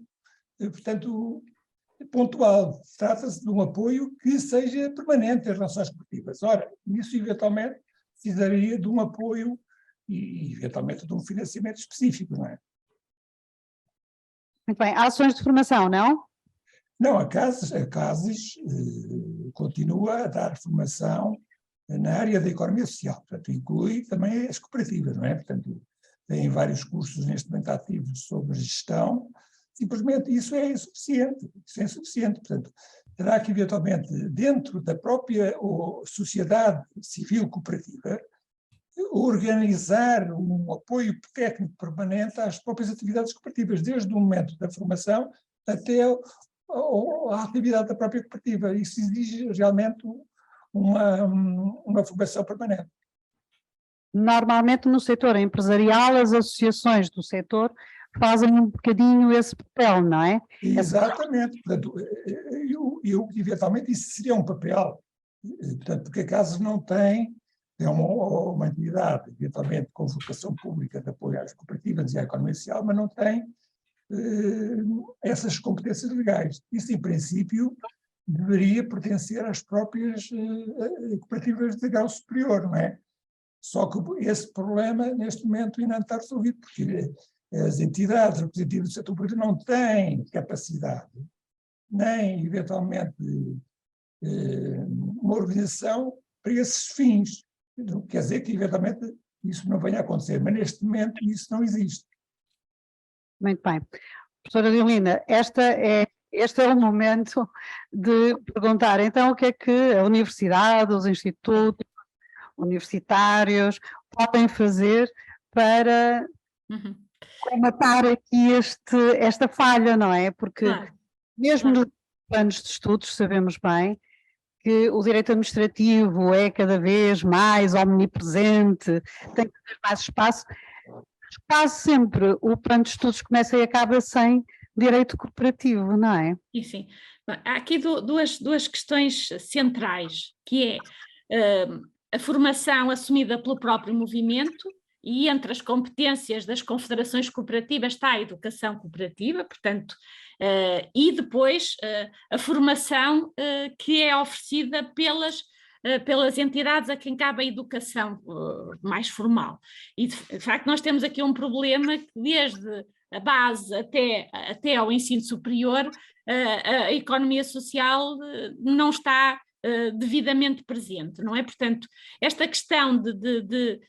portanto, pontual, trata-se de um apoio que seja permanente às relações cooperativas. Ora, isso eventualmente precisaria de um apoio e eventualmente de um financiamento específico, não é? Muito bem, ações de formação, não? Não, a CASES continua a dar formação na área da economia social, portanto, inclui também as cooperativas, não é? Portanto, tem vários cursos neste momento ativos sobre gestão. Simplesmente isso é insuficiente, portanto, terá que eventualmente, dentro da própria sociedade civil cooperativa, organizar um apoio técnico permanente às próprias atividades cooperativas, desde o momento da formação até a atividade da própria cooperativa. Isso exige realmente uma formação permanente. Normalmente no setor empresarial, as associações do setor fazem um bocadinho esse papel, não é? Exatamente, portanto, eu eventualmente isso seria um papel, portanto, porque a CASES não tem, é uma entidade, eventualmente com vocação pública de apoio às cooperativas e à economia social, mas não tem essas competências legais. Isso, em princípio, deveria pertencer às próprias cooperativas de grau superior, não é? Só que esse problema, neste momento, ainda não está resolvido, porque as entidades representativas do setor público não têm capacidade, nem, eventualmente, uma organização para esses fins. Não quer dizer que, eventualmente, isso não venha a acontecer, mas, neste momento, isso não existe. Muito bem. Professora Adelina, este é o momento de perguntar, então, o que é que a universidade, os institutos universitários podem fazer para comatar aqui esta falha, não é? Porque mesmo nos planos de estudos sabemos bem que o direito administrativo é cada vez mais omnipresente, tem cada vez mais espaço. Quase sempre o plano de estudos começa e acaba sem direito cooperativo, não é? Sim. Há aqui duas questões centrais, que é a formação assumida pelo próprio movimento, e entre as competências das confederações cooperativas está a educação cooperativa, portanto, e depois a formação que é oferecida pelas entidades a quem cabe a educação mais formal. E, de facto, nós temos aqui um problema que desde a base até ao ensino superior, a economia social não está devidamente presente, não é? Portanto, esta questão de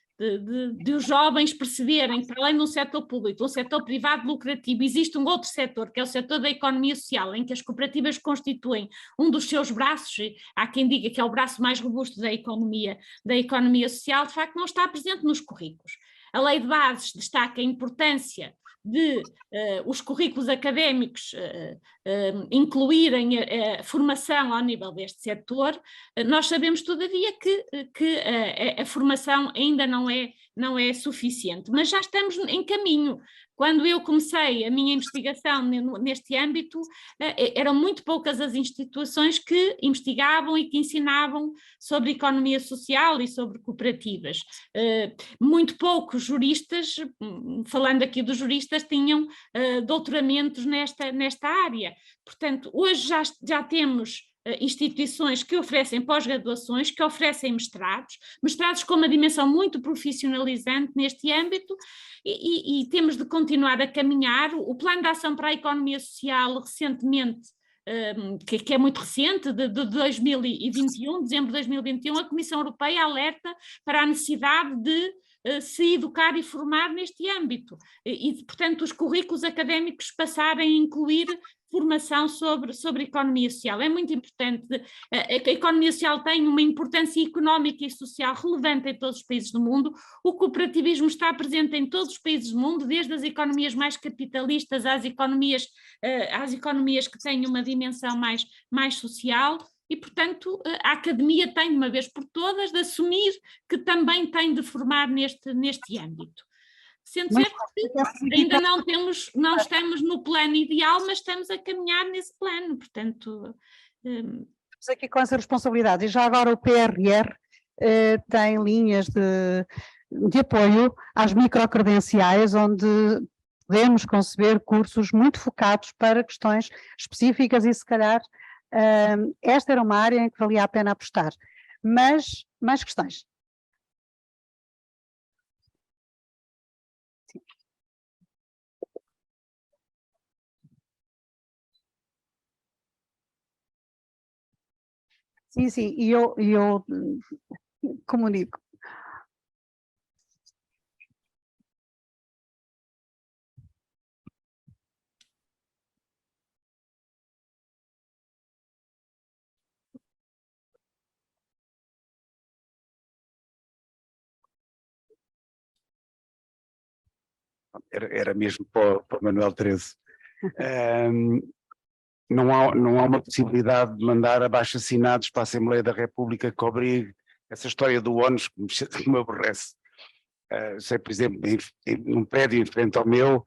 os jovens perceberem que, para além de um setor público, um setor privado lucrativo, existe um outro setor, que é o setor da economia social, em que as cooperativas constituem um dos seus braços, e há quem diga que é o braço mais robusto da economia social, de facto não está presente nos currículos. A Lei de Bases destaca a importância de os currículos académicos incluírem a formação ao nível deste setor. Nós sabemos, todavia, que a formação ainda não é suficiente, mas já estamos em caminho. Quando eu comecei a minha investigação neste âmbito, eram muito poucas as instituições que investigavam e que ensinavam sobre economia social e sobre cooperativas. Muito poucos juristas, falando aqui dos juristas, tinham doutoramentos nesta área. Portanto, hoje já temos instituições que oferecem pós-graduações, que oferecem mestrados com uma dimensão muito profissionalizante neste âmbito, e temos de continuar a caminhar. O Plano de Ação para a Economia Social, recentemente, que é muito recente, de 2021, dezembro de 2021, a Comissão Europeia alerta para a necessidade de se educar e formar neste âmbito, e portanto os currículos académicos passarem a incluir formação sobre economia social. É muito importante. A economia social tem uma importância económica e social relevante em todos os países do mundo. O cooperativismo está presente em todos os países do mundo, desde as economias mais capitalistas às economias que têm uma dimensão mais social. E, portanto, a academia tem, de uma vez por todas, de assumir que também tem de formar neste âmbito. Sendo certo que ainda não estamos no plano ideal, mas estamos a caminhar nesse plano, portanto... Estamos aqui com essa responsabilidade, e já agora o PRR tem linhas de apoio às microcredenciais, onde podemos conceber cursos muito focados para questões específicas, e se calhar esta era uma área em que valia a pena apostar. Mas, mais questões? Sim, e eu comunico. Era mesmo para o Manuel 13. Não há uma possibilidade de mandar abaixo-assinados para a Assembleia da República que obrigue essa história do ONU que me aborrece. Sei, por exemplo, num prédio em frente ao meu...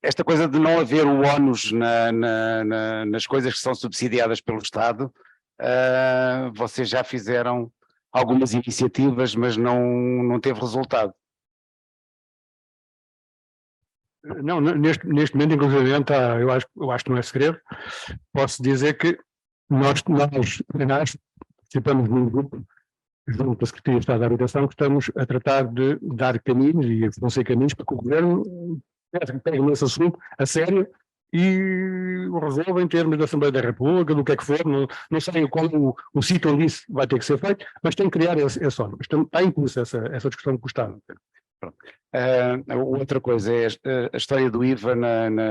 esta coisa de não haver o ónus nas coisas que são subsidiadas pelo Estado, vocês já fizeram algumas iniciativas, mas não teve resultado. Não, neste momento, inclusive, eu acho que não é segredo, posso dizer que nós participamos num grupo junto à Secretaria de Estado da Habitação, que estamos a tratar de dar caminhos e fornecer caminhos para que o Governo pegue nesse assunto a sério e o resolva em termos da Assembleia da República, do que é que for. Não sei qual o sítio onde isso vai ter que ser feito, mas tem que criar esse órgão. Está em curso essa discussão com o Estado. Outra coisa é a história do IVA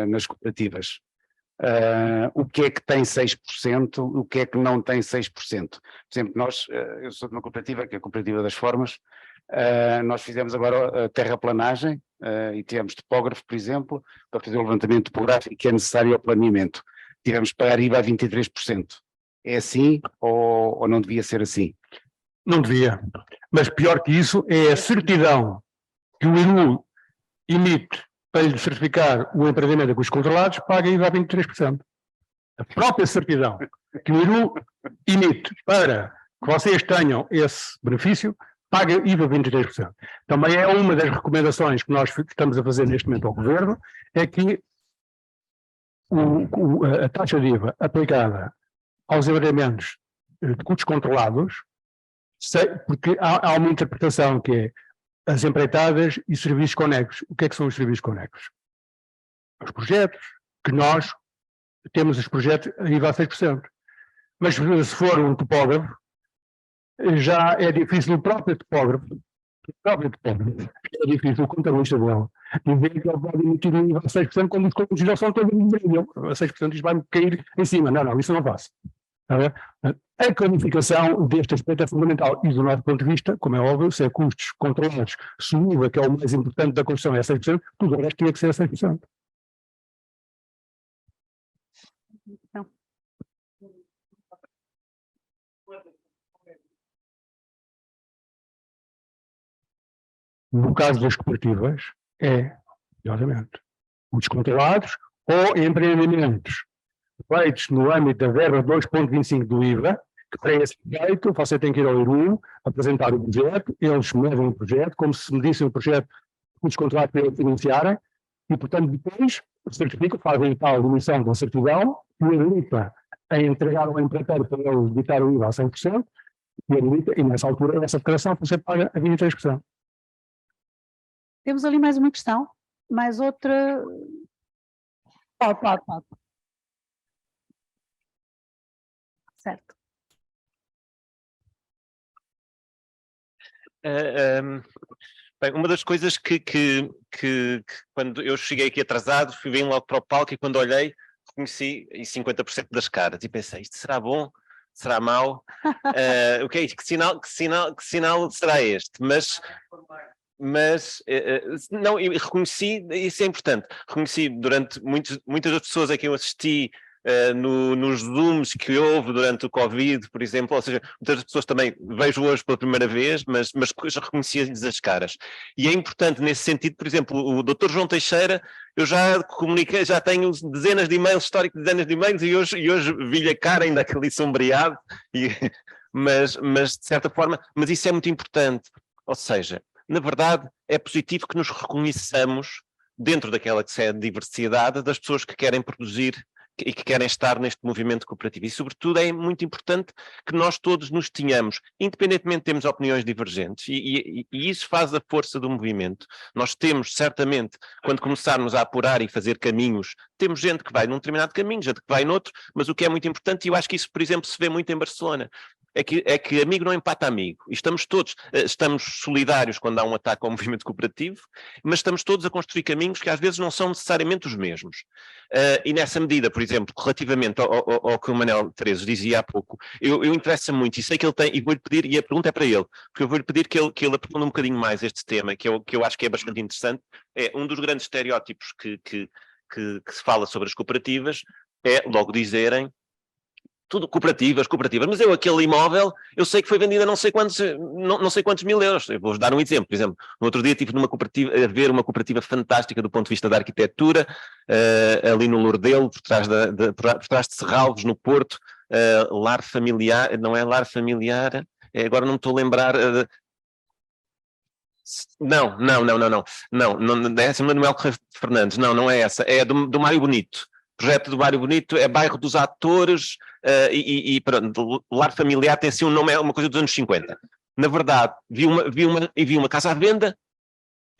nas cooperativas. O que é que tem 6%, o que é que não tem 6%. Por exemplo, eu sou de uma cooperativa, que é a Cooperativa das Formas, nós fizemos agora a terraplanagem e tivemos topógrafo, por exemplo, para fazer o levantamento topográfico que é necessário ao planeamento. Tivemos que pagar IVA a 23%. É assim ou não devia ser assim? Não devia, mas pior que isso é a certidão que o IRU emite para lhe certificar o empreendimento a custos controlados, paga IVA a 23%. A própria certidão que o IRU emite para que vocês tenham esse benefício, paga IVA a 23%. Também é uma das recomendações que nós estamos a fazer neste momento ao Governo, é que a taxa de IVA aplicada aos empreendimentos de custos controlados, porque há uma interpretação que é as empreitadas e serviços conexos. O que é que são os serviços conexos? Os projetos, que nós temos os projetos a IVA a 6%. Mas se for um topógrafo, já é difícil o próprio topógrafo, é difícil o contabilista dele, dizer que ele pode emitir um IVA a 6% quando os custos já são todos a 6%, isto vai-me cair em cima. Não, isso eu não faço. A clarificação deste aspecto é fundamental e do nosso ponto de vista, como é óbvio, se é custos controlados, se o IVA, que é o mais importante da construção, é 6%, tudo o resto tinha que ser 6%. Não. No caso das cooperativas, obviamente, os controlados ou empreendimentos feitos no âmbito da verba 2,25 do IVA, que para esse efeito você tem que ir ao IRU, apresentar o projeto, eles medem o projeto, como se medissem o projeto os contratos para eles financiarem, e, portanto, depois certificam, fazem tal emissão da certidão, e habilita a entregar ao empreiteiro para ele evitar o IVA a 100%, e nessa altura essa declaração você paga a 23%. Temos ali mais uma questão, mais outra. Pode. Certo. Bem, uma das coisas que quando eu cheguei aqui atrasado, vim logo para o palco e quando olhei, reconheci em 50% das caras e pensei, isto será bom? Será mau? O que é isto? Que sinal será este? Mas não, eu reconheci, isso é importante, reconheci durante muitas das pessoas a quem eu assisti nos Zooms que houve durante o Covid, por exemplo, ou seja, muitas das pessoas também vejo hoje pela primeira vez, mas já reconhecia-lhes as caras. E é importante nesse sentido, por exemplo, o Dr. João Teixeira, eu já comuniquei, já tenho dezenas de e-mails, histórico de dezenas de e-mails, e hoje vi-lhe a cara ainda aquele sombreado, mas de certa forma, mas isso é muito importante, ou seja, na verdade é positivo que nos reconheçamos dentro daquela que é a diversidade das pessoas que querem produzir e que querem estar neste movimento cooperativo. E, sobretudo, é muito importante que nós todos nos tenhamos, independentemente de termos opiniões divergentes, e isso faz a força do movimento. Nós temos, certamente, quando começarmos a apurar e fazer caminhos, temos gente que vai num determinado caminho, gente que vai noutro, mas o que é muito importante, e eu acho que isso, por exemplo, se vê muito em Barcelona, é que amigo não empata amigo. E estamos solidários quando há um ataque ao movimento cooperativo, mas estamos todos a construir caminhos que às vezes não são necessariamente os mesmos. E nessa medida, por exemplo, relativamente ao que o Manuel Teresa dizia há pouco, eu interessa muito, e sei que ele tem, e vou-lhe pedir, e a pergunta é para ele, porque eu vou-lhe pedir que ele aprofunde um bocadinho mais este tema, que eu acho que é bastante interessante. É um dos grandes estereótipos que se fala sobre as cooperativas, é logo dizerem tudo cooperativas, mas aquele imóvel, eu sei que foi vendido a não sei quantos mil euros. Eu vou-vos dar um exemplo. Por exemplo, no outro dia estive numa cooperativa, a ver uma cooperativa fantástica do ponto de vista da arquitetura, ali no Lourdelo, por trás de Serralves, no Porto, lar familiar, não é lar familiar, agora não me estou a lembrar... Não, essa é Manuel Fernandes, não é essa, é do Mário Bonito. O projeto do Mário Bonito é bairro dos atores e pronto, lar familiar tem assim um nome, é uma coisa dos anos 50. Na verdade, vi uma casa à venda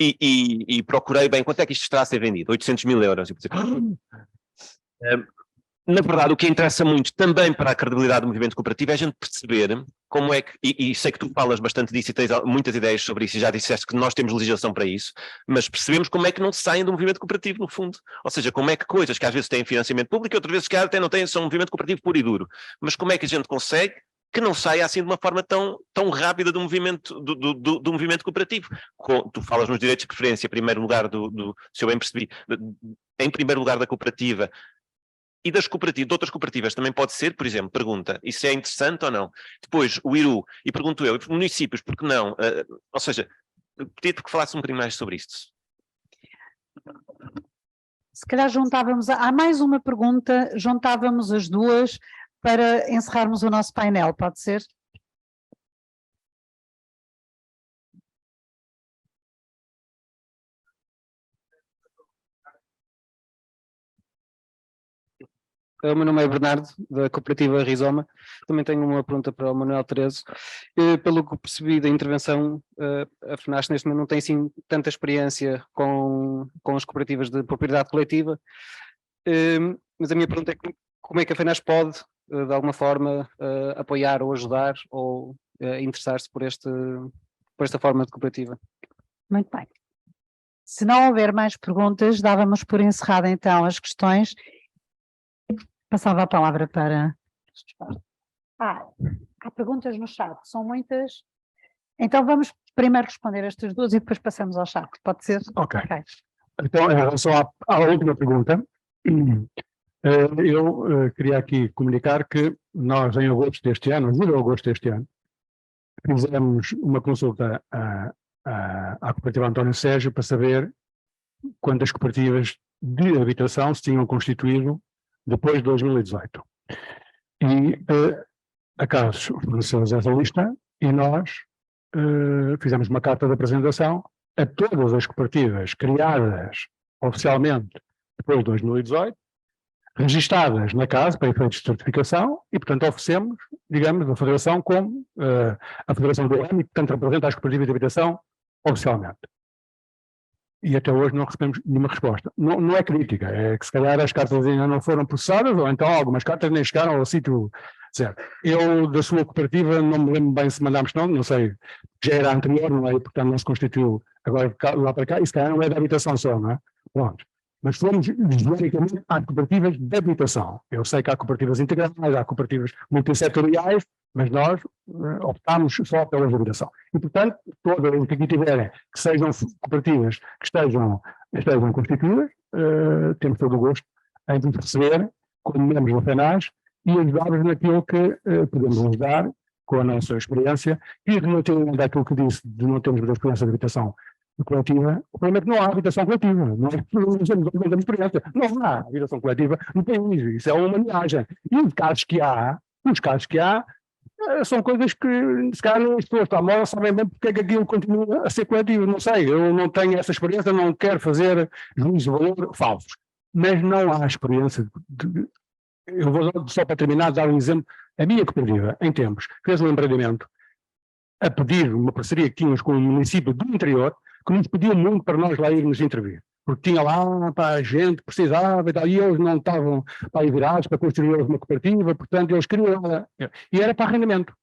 e procurei bem quanto é que isto está a ser vendido, 800 mil euros. Na verdade, o que interessa muito também para a credibilidade do movimento cooperativo é a gente perceber como é que, e sei que tu falas bastante disso e tens muitas ideias sobre isso e já disseste que nós temos legislação para isso, mas percebemos como é que não saem do movimento cooperativo no fundo, ou seja, como é que coisas que às vezes têm financiamento público e outras vezes que até não têm, são um movimento cooperativo puro e duro, mas como é que a gente consegue que não saia assim de uma forma tão rápida do movimento, do movimento cooperativo. Tu falas nos direitos de preferência, em primeiro lugar se eu bem percebi, em primeiro lugar da cooperativa, e de outras cooperativas também pode ser, por exemplo, pergunta, isso é interessante ou não? Depois, o IRU, e pergunto eu, municípios, por que não? Ou seja, pedia-te que falasse um bocadinho mais sobre isto. Se calhar juntávamos, há mais uma pergunta, juntávamos as duas para encerrarmos o nosso painel, pode ser? O meu nome é Bernardo, da cooperativa Rizoma. Também tenho uma pergunta para o Manuel Tereso. Pelo que percebi da intervenção, a FNAS neste momento não tem assim tanta experiência com as cooperativas de propriedade coletiva, mas a minha pergunta é como é que a FNAS pode, de alguma forma, apoiar ou ajudar ou interessar-se por esta forma de cooperativa? Muito bem. Se não houver mais perguntas, dávamos por encerrada então as questões. Passava a palavra para... há perguntas no chat, são muitas. Então vamos primeiro responder estas duas e depois passamos ao chat, pode ser? Ok. Então, em relação à última pergunta, eu queria aqui comunicar que nós, em agosto deste ano, julho ou agosto deste ano, fizemos uma consulta à cooperativa António Sérgio para saber quantas cooperativas de habitação se tinham constituído depois de 2018. E a CAS forneceu-nos essa lista e nós fizemos uma carta de apresentação a todas as cooperativas criadas oficialmente depois de 2018, registadas na CAS para efeitos de certificação e, portanto, oferecemos, digamos, a Federação como a Federação do ramo e, portanto, representa as cooperativas de habitação oficialmente. E até hoje não recebemos nenhuma resposta. Não é crítica, é que se calhar as cartas ainda não foram processadas ou então algumas cartas nem chegaram ao sítio certo. Eu, da sua cooperativa, não me lembro bem se mandámos não sei, já era anterior, não é? Portanto não se constituiu agora lá para cá, e se calhar não é da habitação só, não é? Pronto. Mas fomos genericamente às cooperativas de habitação. Eu sei que há cooperativas integrais, há cooperativas multissetoriais, mas nós optámos só pela habitação. E, portanto, todas as que aqui tiverem, que sejam cooperativas que estejam constituídas, temos todo o gosto em vos receber como membros da FENAS e ajudar-vos naquilo que podemos ajudar com a nossa experiência. E relativamente àquilo que disse de não termos experiência de habitação coletiva, o problema é que não há habitação coletiva, não temos experiência, não há habitação coletiva no país, isso é uma miragem. E os casos que há, são coisas que, se calhar, as pessoas da moda sabem bem porque é que aquilo continua a ser coletivo, não sei, eu não tenho essa experiência, não quero fazer juízos de valor falsos, mas não há experiência eu vou só para terminar dar um exemplo, a minha cooperativa, em tempos, fez um empreendimento a pedir uma parceria que tínhamos com o município do interior, que nos pediu muito para nós lá irmos intervir, porque tinha lá para a gente que precisava e tal, e eles não estavam para aí virados para construir uma cooperativa, portanto eles queriam, e era para arrendamento,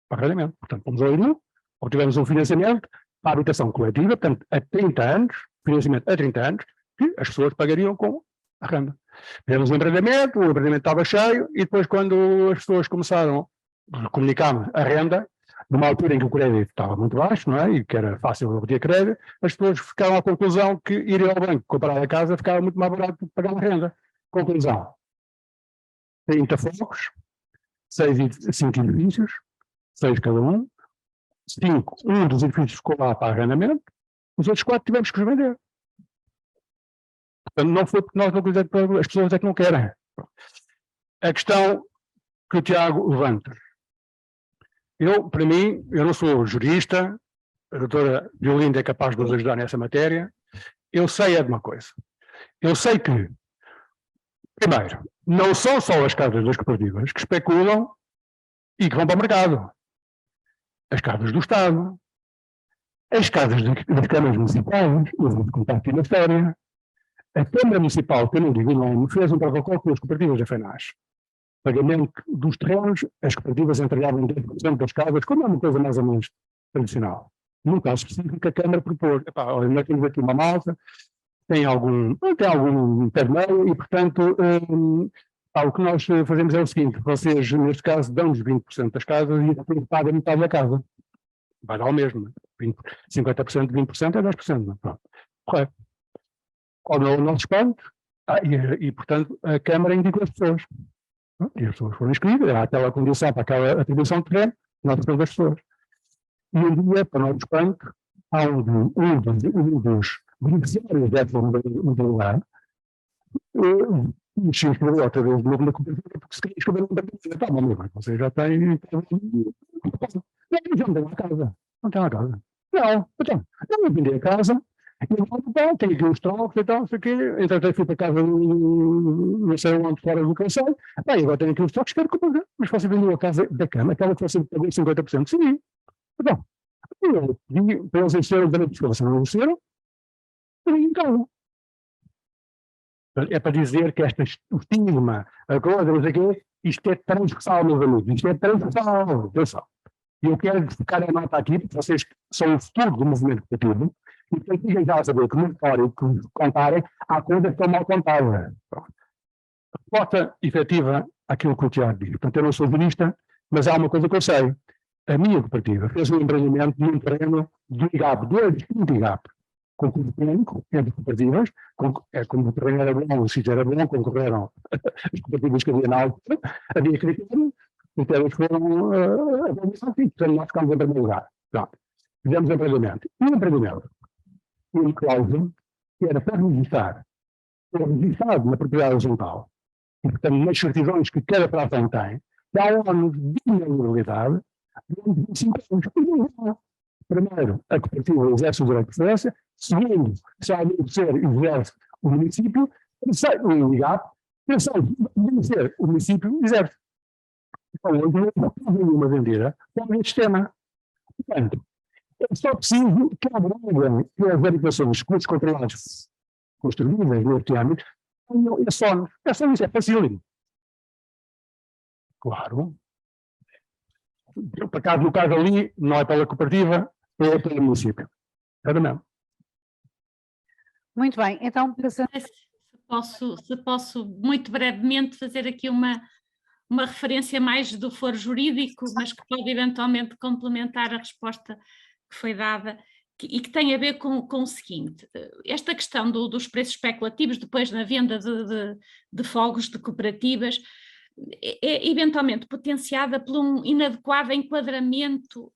portanto fomos ao IRU, obtivemos um financiamento para a habitação coletiva, portanto a 30 anos, financiamento a 30 anos, que as pessoas pagariam com a renda. Fizemos um empreendimento, o empreendimento estava cheio, e depois quando as pessoas começaram a comunicar a renda, numa altura em que o crédito estava muito baixo, não é? E que era fácil obter crédito, as pessoas ficaram à conclusão que ir ao banco comprar a casa ficava muito mais barato do que pagar a renda. Conclusão: 30 focos, 5 edifícios, 6 cada um, um dos edifícios ficou lá para arrendamento, os outros 4 tivemos que os vender. Portanto, não foi porque nós não quisemos, as pessoas é que não querem. A questão que o Tiago levanta. Para mim, eu não sou jurista, a doutora Violinda é capaz de nos ajudar nessa matéria, eu sei de uma coisa. Eu sei que, primeiro, não são só as casas das cooperativas que especulam e que vão para o mercado. As casas do Estado, as casas das câmaras municipais, eu vou contar aqui na história. A Câmara Municipal, que eu não digo o nome, fez um protocolo com as cooperativas da FENAS. Pagamento dos terrenos, as cooperativas entregavam 10% das casas, como é uma coisa mais ou menos tradicional. Num caso específico, a Câmara propôs, olha, nós temos aqui uma malta, tem algum pé de meio, e, portanto, o que nós fazemos é o seguinte: vocês, neste caso, dão-nos 20% das casas e depois pagam metade da casa. Vai dar o mesmo, 50% de 20% é 10%. Não? Pronto. Correto. Qual é o nosso espanto? E, portanto, a Câmara indicou as pessoas. E as pessoas foram inscritas, há aquela condição para aquela atribuição de terreno, nós temos as pessoas. E um dia, para o nosso espanto, há um dos beneficiários dessa modalidade se inscreveu outra vez de novo na cooperativa, porque se queria inscrever uma cooperativa. Tá, meu amigo, você já tem... Não tem uma casa. Não tem uma casa. Não, então, eu vou vender a casa. E eu tenho aqui uns trocos e tal, não sei o quê. Entretanto, fui para casa, não sei onde, fora do cansei. Bem, agora tenho aqui uns trocos, quero comprar. Mas você vendeu a casa da cama, aquela que você pagou 50%. Sim. Então, eu pedi para eles encherem o direito de escavação, não encheram, e em casa. É para dizer que o estigma, a coisa, não sei o quê, isto é transversal, meus amigos. Isto é transversal. Atenção. E eu quero ficar a nota aqui, porque vocês são o futuro do movimento cooperativo. E tem já a saber que no histórico que contarem, há coisas que estão mal contadas. Resposta efetiva àquilo que o Tiago diz. Portanto, eu não sou jurista, mas há uma coisa que eu sei. A minha cooperativa fez um empreendimento de um terreno do IGAP, do IGAP, concurso público entre cooperativas, como o terreno era bom, o sítio era bom, concorreram as cooperativas que havia na altura, havia critérios que foram avaliados, e portanto nós ficámos em primeiro lugar. Pronto. Fizemos empreendimento. E o empreendimento, uma cláusula que era para registrar, registrado na propriedade horizontal, e portanto nas certidões que cada fração tem, dá um ano de inalienabilidade durante 25 anos. Primeiro, a cooperativa exerce o direito de preferência. Segundo, se há de ser, exerce o município. Terceiro, o IGAP. Terceiro, deve ser o município, exerce. Então, uma vendida com o sistema. Portanto, é só preciso que abordem que as habitações com os controlados construídas neste âmbito tenham esse ónus. É só isso, é facílimo. Claro. Por acaso, no caso ali, não é pela cooperativa, é pelo município. Era mesmo. Muito bem, então passando. Se posso muito brevemente fazer aqui uma referência mais do foro jurídico, mas que pode eventualmente complementar a resposta que foi dada e que tem a ver com o seguinte: esta questão dos preços especulativos depois na venda de fogos de cooperativas é eventualmente potenciada por um inadequado enquadramento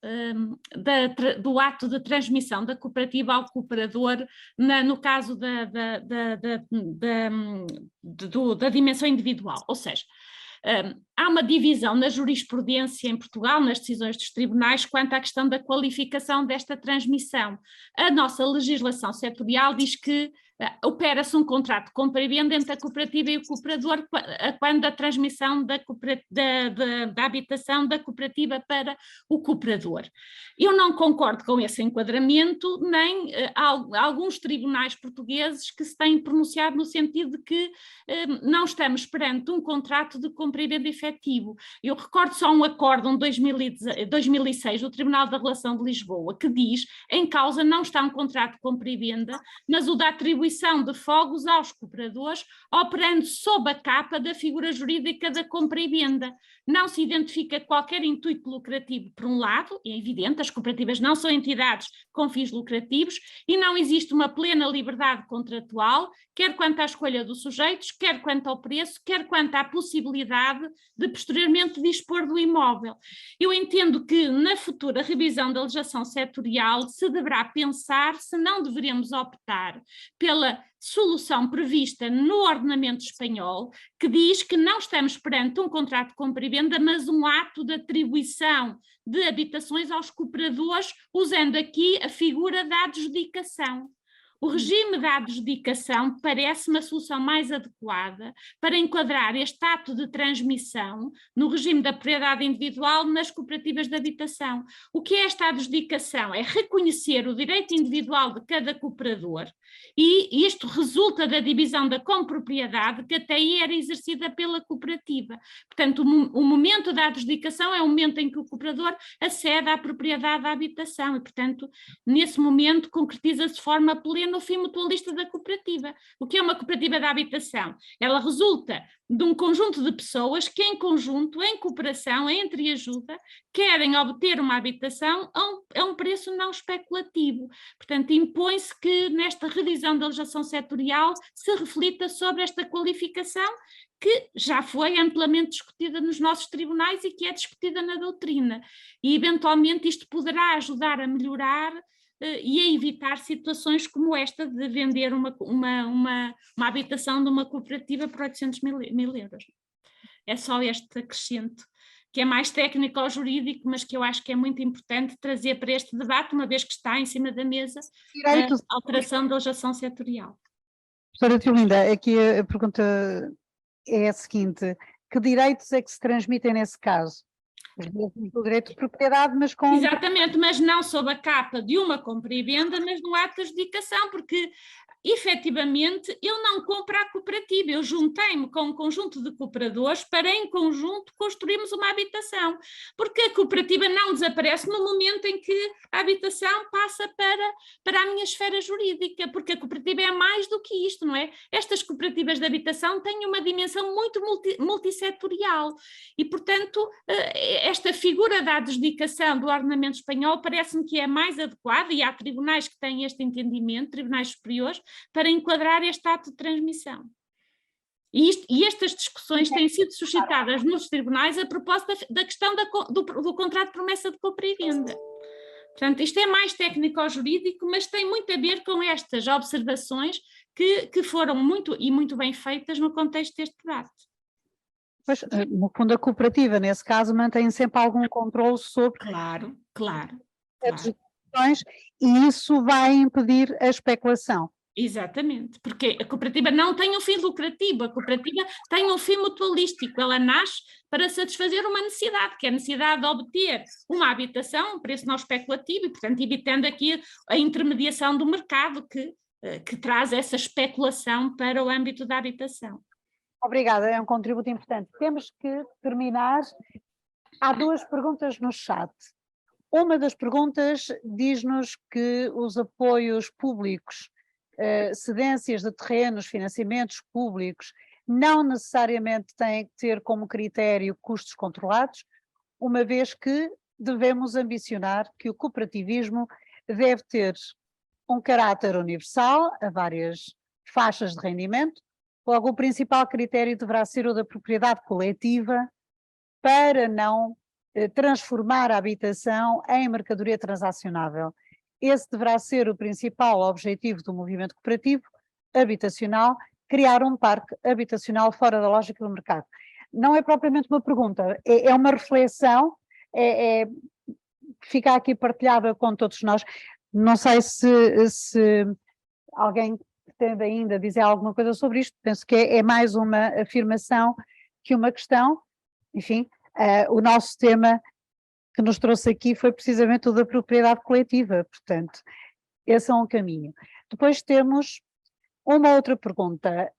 do ato de transmissão da cooperativa ao cooperador no caso da dimensão individual, ou seja, há uma divisão na jurisprudência em Portugal, nas decisões dos tribunais, quanto à questão da qualificação desta transmissão. A nossa legislação setorial diz que opera-se um contrato de compra e venda entre a cooperativa e o cooperador quando a transmissão da habitação da cooperativa para o cooperador. Eu não concordo com esse enquadramento, nem alguns tribunais portugueses que se têm pronunciado no sentido de que não estamos perante um contrato de compra e venda efetivo. Eu recordo só um acórdão de 2006 do Tribunal da Relação de Lisboa que diz: em causa não está um contrato de compra e venda, mas o da atribuição de fogos aos cooperadores, operando sob a capa da figura jurídica da compra e venda. Não se identifica qualquer intuito lucrativo, por um lado, é evidente, as cooperativas não são entidades com fins lucrativos e não existe uma plena liberdade contratual, quer quanto à escolha dos sujeitos, quer quanto ao preço, quer quanto à possibilidade de posteriormente dispor do imóvel. Eu entendo que na futura revisão da legislação setorial se deverá pensar se não deveremos optar pela solução prevista no ordenamento espanhol, que diz que não estamos perante um contrato de compra e venda, mas um ato de atribuição de habitações aos cooperadores, usando aqui a figura da adjudicação. O regime da adjudicação parece-me a solução mais adequada para enquadrar este ato de transmissão no regime da propriedade individual nas cooperativas de habitação. O que é esta adjudicação? É reconhecer o direito individual de cada cooperador e isto resulta da divisão da compropriedade que até aí era exercida pela cooperativa. Portanto, o momento da adjudicação é o momento em que o cooperador acede à propriedade da habitação e, portanto, nesse momento concretiza-se de forma plena no fim mutualista da cooperativa. O que é uma cooperativa de habitação? Ela resulta de um conjunto de pessoas que em conjunto, em cooperação, em entreajuda, querem obter uma habitação a um preço não especulativo. Portanto, impõe-se que nesta revisão da legislação setorial se reflita sobre esta qualificação que já foi amplamente discutida nos nossos tribunais e que é discutida na doutrina. E, eventualmente, isto poderá ajudar a melhorar e a evitar situações como esta de vender uma habitação de uma cooperativa por 800 mil euros. É só este acrescento, que é mais técnico ou jurídico, mas que eu acho que é muito importante trazer para este debate, uma vez que está em cima da mesa a alteração da legislação setorial. Professora Tiolinda, aqui a pergunta é a seguinte: que direitos é que se transmitem nesse caso? O direito de propriedade, mas com... Exatamente, mas não sob a capa de uma compra e venda, mas no ato de adjudicação, porque efetivamente eu não compro a cooperativa, eu juntei-me com um conjunto de cooperadores para em conjunto construirmos uma habitação, porque a cooperativa não desaparece no momento em que a habitação passa para a minha esfera jurídica, porque a cooperativa é mais do que isto, não é? Estas cooperativas de habitação têm uma dimensão muito multissetorial e, portanto, esta figura da adjudicação do ordenamento espanhol parece-me que é mais adequada e há tribunais que têm este entendimento, tribunais superiores, para enquadrar este ato de transmissão. E estas discussões têm sido suscitadas nos tribunais a propósito da questão do contrato de promessa de compra e venda. Portanto, isto é mais técnico-jurídico, mas tem muito a ver com estas observações que foram muito bem feitas no contexto deste debate. Pois, no fundo, a cooperativa, nesse caso, mantém sempre algum controle sobre... Claro. e isso vai impedir a especulação. Exatamente, porque a cooperativa não tem um fim lucrativo, a cooperativa tem um fim mutualístico, ela nasce para satisfazer uma necessidade, que é a necessidade de obter uma habitação, um preço não especulativo, e portanto evitando aqui a intermediação do mercado que traz essa especulação para o âmbito da habitação. Obrigada, é um contributo importante. Temos que terminar. Há 2 perguntas no chat. Uma das perguntas diz-nos que os apoios públicos, cedências de terrenos, financiamentos públicos, não necessariamente têm que ter como critério custos controlados, uma vez que devemos ambicionar que o cooperativismo deve ter um caráter universal a várias faixas de rendimento. Logo, o principal critério deverá ser o da propriedade coletiva, para não transformar a habitação em mercadoria transacionável. Esse deverá ser o principal objetivo do movimento cooperativo habitacional, criar um parque habitacional fora da lógica do mercado. Não é propriamente uma pergunta, é uma reflexão, fica aqui partilhada com todos nós. Não sei se alguém pretende ainda dizer alguma coisa sobre isto, penso que é mais uma afirmação que uma questão. Enfim, o nosso tema que nos trouxe aqui foi precisamente o da propriedade coletiva, portanto, esse é um caminho. Depois temos uma outra pergunta,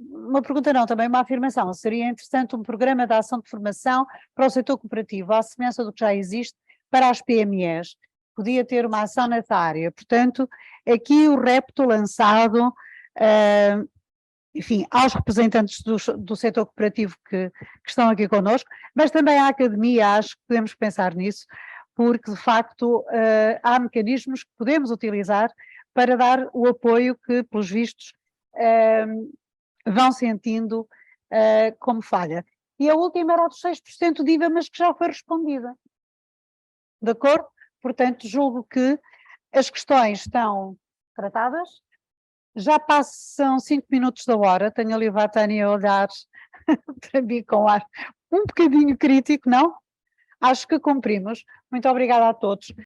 uma pergunta não, também uma afirmação, seria interessante um programa de ação de formação para o setor cooperativo, à semelhança do que já existe para as PMEs, podia ter uma ação nessa área, portanto, aqui o repto lançado, enfim, aos representantes do setor cooperativo que estão aqui connosco, mas também à academia, acho que podemos pensar nisso, porque de facto há mecanismos que podemos utilizar para dar o apoio que, pelos vistos, vão sentindo como falha. E a última era dos 6% de IVA, mas que já foi respondida. De acordo? Portanto, julgo que as questões estão tratadas. Já passam 5 minutos da hora, tenho ali o Vatani a olhar para mim com ar um bocadinho crítico, não? Acho que cumprimos. Muito obrigada a todos.